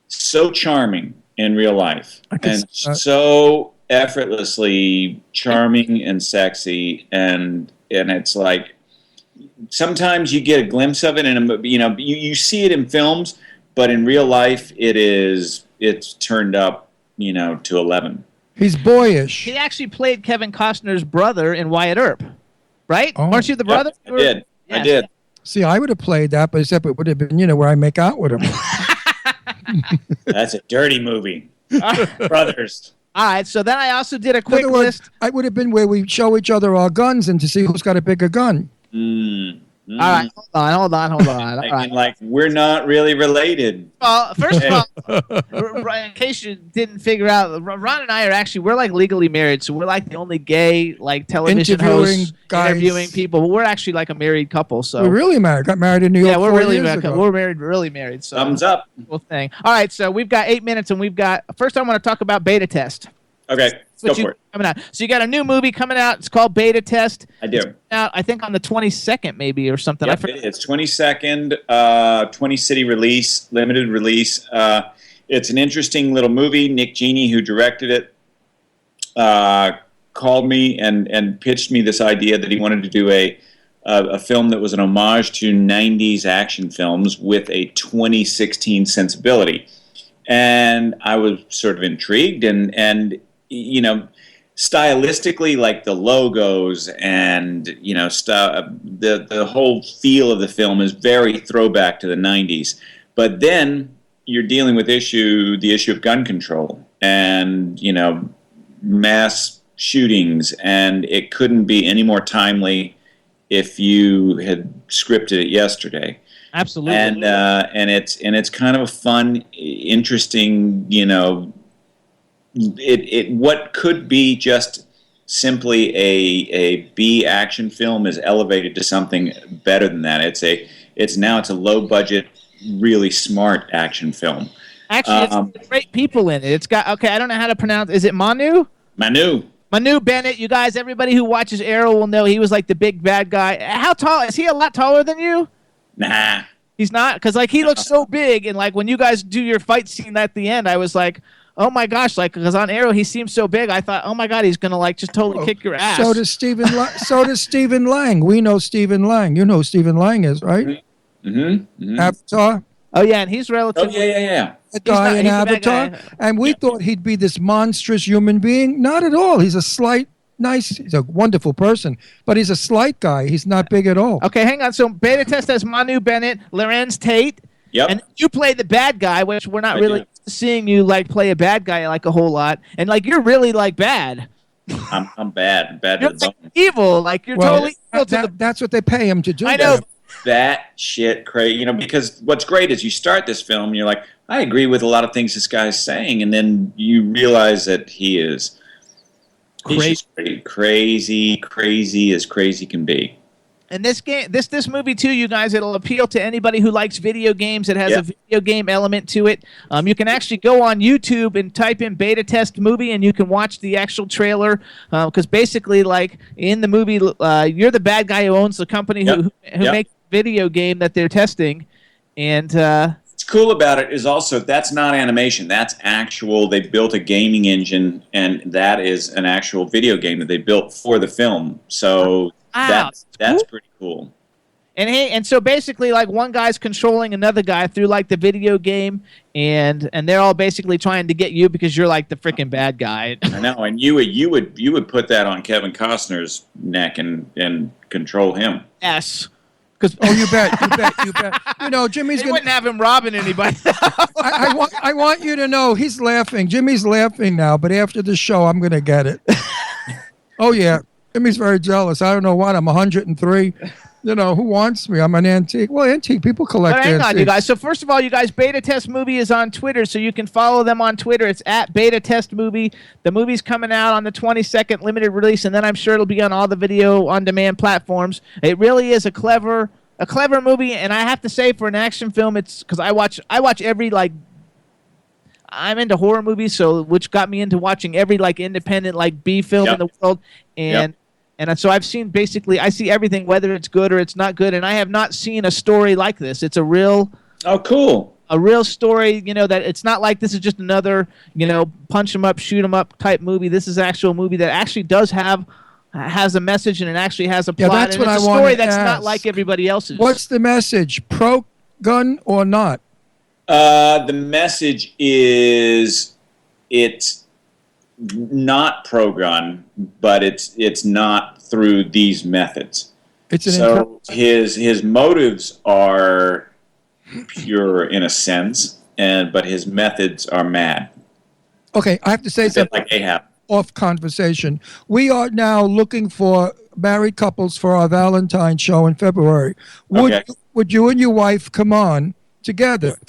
so charming in real life, and so effortlessly charming and sexy, and it's like sometimes you get a glimpse of it in a, you see it in films, but in real life it's turned up to 11. He's boyish. He actually played Kevin Costner's brother in Wyatt Earp, right? Weren't you the brother? I did. Yes. I did. See, I would have played that, but except it would have been, where I make out with him. That's a dirty movie. Brothers. All right, so then I also did a quick In other words, list. I would have been where we show each other our guns and to see who's got a bigger gun. All right, hold on. All right. Like, we're not really related. Well, first of all, in case you didn't figure out, Ron and I we're like legally married, so we're like the only gay television hosts interviewing people. We're actually like a married couple. So we're really married. Got married in New York. Yeah, we're 4 really years married. ago. We're married, really married. So thumbs up. Cool thing. All right, so we've got 8 minutes, and first I want to talk about Beta Test. Okay, go for it. Coming out. So you got a new movie coming out. It's called Beta Test. I do. It's coming out, I think on the 22nd maybe or something. Yep, it's 22nd, 20 city release, limited release. It's an interesting little movie. Nick Genie, who directed it, called me and pitched me this idea that he wanted to do a film that was an homage to 90s action films with a 2016 sensibility. And I was sort of intrigued and stylistically, like the logos and the whole feel of the film is very throwback to the 90s. But then you're dealing with the issue of gun control and mass shootings, and it couldn't be any more timely if you had scripted it yesterday. Absolutely. And it's kind of a fun, interesting, what could be just simply a B action film is elevated to something better than that. It's a low budget, really smart action film. Actually, it's great people in it. It's got I don't know how to pronounce. Is it Manu? Manu Bennett. You guys, everybody who watches Arrow will know he was like the big bad guy. How tall is he? A lot taller than you? Nah. He's not, because he looks so big, and when you guys do your fight scene at the end, I was like, oh my gosh, because on Arrow he seems so big, I thought, oh my god, he's gonna just totally kick your ass. So does Stephen Lang. We know Stephen Lang. You know who Stephen Lang is, right? Mm-hmm. Avatar. Oh yeah, and he's relatively. Oh yeah. The guy in Avatar, and we thought he'd be this monstrous human being. Not at all. He's a slight. Nice. He's a wonderful person, but he's a slight guy. He's not big at all. Okay, hang on. So Beta Test has Manu Bennett, Lorenz Tate. Yep. And you play the bad guy, which we're not really seeing you play a bad guy a whole lot. And you're really bad. I'm bad. Bad You're to the bone. evil. You're totally evil That's what they pay him to do. I know. That shit crazy. Because what's great is you start this film and you're like, I agree with a lot of things this guy's saying, and then you realize that he's just crazy as crazy can be. And this movie too, you guys, it'll appeal to anybody who likes video games. It has a video game element to it. You can actually go on YouTube and type in Beta Test movie, and you can watch the actual trailer. Because basically, in the movie, you're the bad guy who owns the company who makes the video game that they're testing. And what's cool about it is also that's not animation. That's actual. They built a gaming engine, and that is an actual video game that they built for the film. So. Wow, that's pretty cool. And so basically, one guy's controlling another guy through the video game, and they're all basically trying to get you because you're the freaking bad guy. I know, and you would put that on Kevin Costner's neck and control him. Yes. You bet. Jimmy's wouldn't have him robbing anybody. I want you to know he's laughing. Jimmy's laughing now, but after the show, I'm going to get it. Oh yeah. Jimmy's very jealous. I don't know what. I'm 103. Who wants me? I'm an antique. Well, antique people collect antiques. Hang on, you guys. So first of all, you guys, Beta Test Movie is on Twitter, so you can follow them on Twitter. It's at Beta Test Movie. The movie's coming out on the 22nd, limited release, and then I'm sure it'll be on all the video on demand platforms. It really is a clever movie, and I have to say, for an action film, it's because I watch every I'm into horror movies, which got me into watching every independent B film in the world, and so I've seen I see everything, whether it's good or it's not good, and I have not seen a story like this. It's a real. Oh, cool! a real story, that it's not like this is just another, punch 'em up, shoot 'em up type movie. This is an actual movie that actually has a message, and it actually has a plot. That's and what it's I a wanna story that's not ask. like everybody else's. What's the message? Pro-gun or not? The message is it's not pro-gun, but it's not through these methods. So his motives are pure in a sense, but his methods are mad. Okay, I have to say something. Like Ahab. Off conversation. We are now looking for married couples for our Valentine's show in February. Would you and your wife come on together?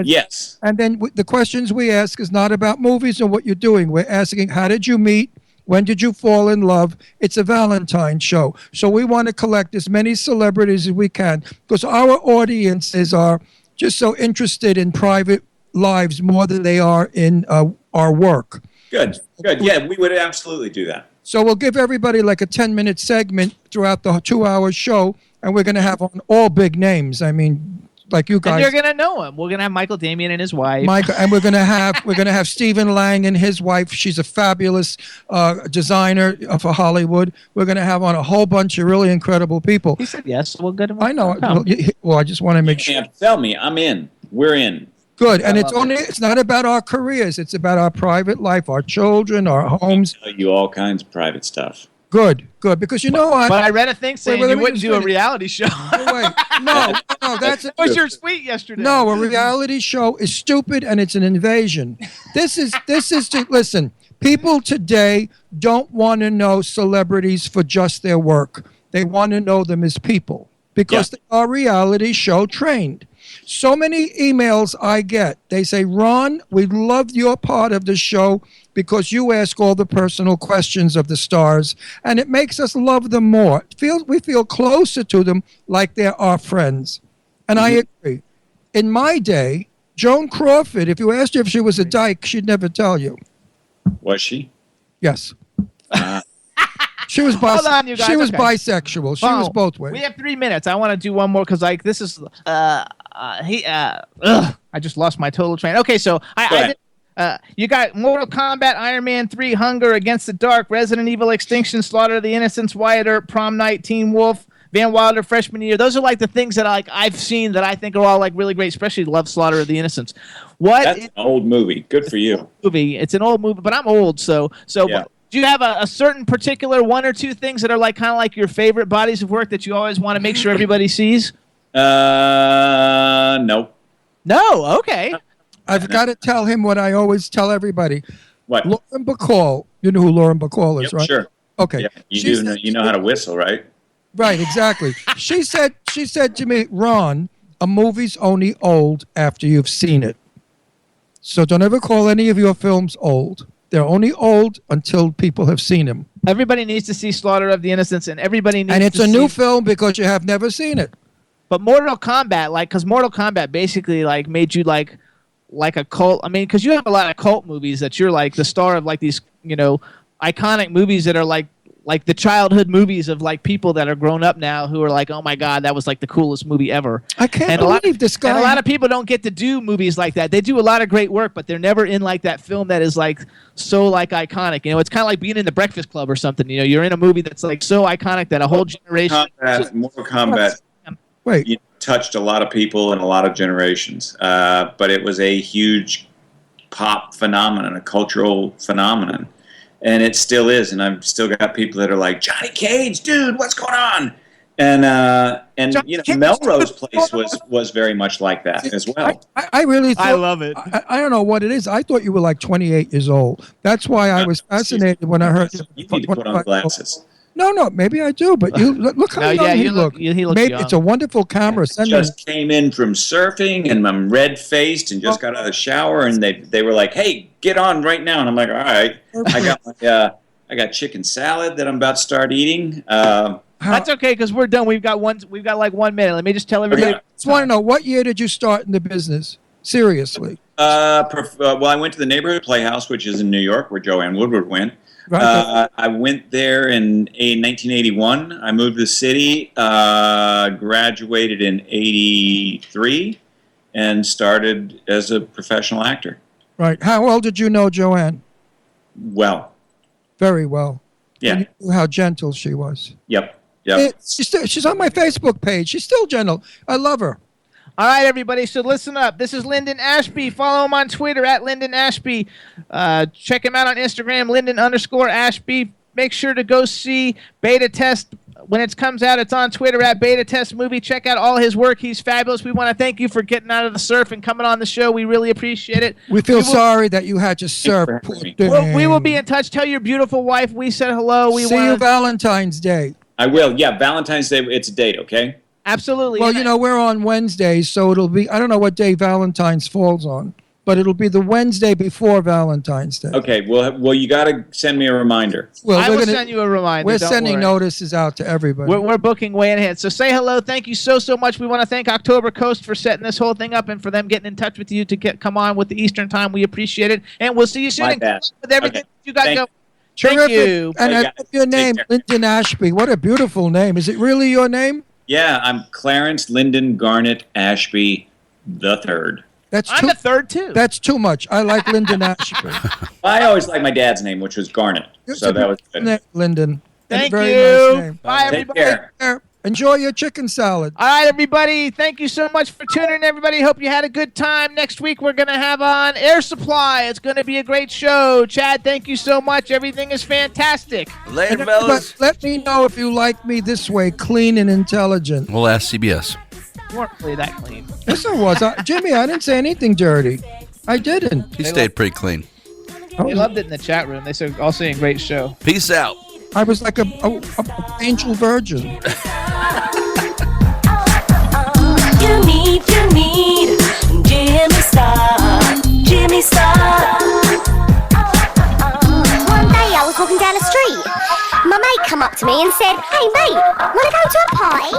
Yes. And then the questions we ask is not about movies or what you're doing. We're asking, how did you meet? When did you fall in love? It's a Valentine's show. So we want to collect as many celebrities as we can because our audiences are just so interested in private lives more than they are in our work. Good. Yeah, we would absolutely do that. So we'll give everybody like a 10-minute segment throughout the 2-hour show, and we're going to have on all big names. I mean, like you guys. And you're going to know him. We're going to have Michael Damian and his wife. And we're going to have Stephen Lang and his wife. She's a fabulous designer for Hollywood. We're going to have on a whole bunch of really incredible people. He said yes. We'll get him. I know. Well, I just want to make sure. You can't tell me. I'm in. We're in. Good, and it's not about our careers. It's about our private life, our children, our homes. I tell you all kinds of private stuff. Good, because you know what? But I read a thing saying you wouldn't do a reality show. No, that's it. Was your tweet yesterday? No, a reality show is stupid and it's an invasion. This is listen. People today don't want to know celebrities for just their work. They want to know them as people because they are reality show trained. So many emails I get. They say, Ron, we love your part of the show because you ask all the personal questions of the stars, and it makes us love them more. We feel closer to them like they're our friends. And I agree. In my day, Joan Crawford, if you asked her if she was a dyke, she'd never tell you. Was she? Yes. She was Hold on, you guys. She was Okay. bisexual. She was both ways. We have 3 minutes. I want to do one more because this is I just lost my total train. Okay, so you got Mortal Kombat, Iron Man 3, Hunger, Against the Dark, Resident Evil Extinction, Slaughter of the Innocents, Wyatt Earp, Prom Night, Teen Wolf, Van Wilder, Freshman Year. Those are like the things that I've seen that I think are all like really great, especially love Slaughter of the Innocents. That's an old movie. Good for you. It's an old movie, but I'm old, so Yeah. do you have a certain particular one or two things that are like kind of like your favorite bodies of work that you always want to make sure everybody sees? No. No, okay. I've got to tell him what I always tell everybody. What? Lauren Bacall. You know who Lauren Bacall is, right? Sure. Okay. Yeah, you know how to whistle, right? Right, exactly. She said to me, Ron, a movie's only old after you've seen it. So don't ever call any of your films old. They're only old until people have seen them. Everybody needs to see Slaughter of the Innocents, and everybody needs. And it's a new film because you have never seen it. But Mortal Kombat, because Mortal Kombat basically made you like a cult. I mean, because you have a lot of cult movies that you're like the star of, like these iconic movies that are like the childhood movies of like people that are grown up now who are like, oh my God, that was like the coolest movie ever. I can't believe this guy. And a lot of people don't get to do movies like that. They do a lot of great work, but they're never in like that film that is like so like iconic. It's kind of like being in the Breakfast Club or something. You're in a movie that's like so iconic that a whole generation. Mortal Kombat. Wait. Touched a lot of people and a lot of generations, but it was a huge pop phenomenon, a cultural phenomenon. And it still is, and I've still got people that are like, Johnny Cage, dude, what's going on? And Melrose Place was very much like that as well. I really thought, I love it. I don't know what it is. I thought you were like 28 years old. That's why I was fascinated when I heard you need to put on glasses. No, maybe I do, but you look how young you look. He looks maybe young. it's a wonderful camera. Just came in from surfing, and I'm red-faced and just got out of the shower, and they were like, hey, get on right now. And I'm like, all right. I got chicken salad that I'm about to start eating. That's okay because we're done. We've got like 1 minute. Let me just tell everybody. I just want to know, what year did you start in the business? Seriously. Well, I went to the Neighborhood Playhouse, which is in New York, where Joanne Woodward went. Right. I went there in 1981. I moved to the city, graduated in 83, and started as a professional actor. Right. How well did you know Joanne? Well, Very well. yeah. And you knew how gentle she was. Yep. She's on my Facebook page. She's still gentle. I love her. All right, everybody. So listen up. This is Linden Ashby. Follow him on Twitter at Linden Ashby. Check him out on Instagram, Linden_Ashby. Make sure to go see Beta Test when it comes out. It's on Twitter at Beta Test Movie. Check out all his work. He's fabulous. We want to thank you for getting out of the surf and coming on the show. We really appreciate it. We feel sorry that you had to surf. Poor thing. We will be in touch. Tell your beautiful wife we said hello. See you Valentine's Day. I will. Yeah, Valentine's Day. It's a date, okay? Absolutely. Well, you know, we're on Wednesdays, so it'll be, I don't know what day Valentine's falls on, but it'll be the Wednesday before Valentine's Day. Okay, well, you got to send me a reminder. Well, I will send you a reminder. We're don't sending worry. notices out to everybody. We're booking way in ahead. So say hello. Thank you so much. We want to thank October Coast for setting this whole thing up and for them getting in touch with you to come on with the Eastern Time. We appreciate it. And we'll see you soon. My And bad. good luck with everything Okay. you got Thank going. Terrific. Thank you. And I guys. love your name, Take care. Linden Ashby. What a beautiful name. Is it really your name? Yeah, I'm Clarence Linden Garnet Ashby the Third. I'm the third, too. That's too much. I like Linden Ashby. I always liked my dad's name, which was Garnet. It's So a that was beautiful good. name, Linden. Thank Very you. Nice name. Bye, Take everybody. care. Enjoy your chicken salad. All right, everybody. Thank you so much for tuning in, everybody. Hope you had a good time. Next week, we're going to have on Air Supply. It's going to be a great show. Chad, thank you so much. Everything is fantastic. Later, fellas. But let me know if you like me this way, clean and intelligent. We'll ask CBS. You weren't really that clean. Yes, I was. Jimmy, I didn't say anything dirty. I didn't. He stayed pretty clean. They loved it in the chat room. They said, all saying great show. Peace out. I was like a angel virgin. You need Jimmy Star, Jimmy Star. One day I was walking down the street. My mate come up to me and said, "Hey mate, wanna go to a party?"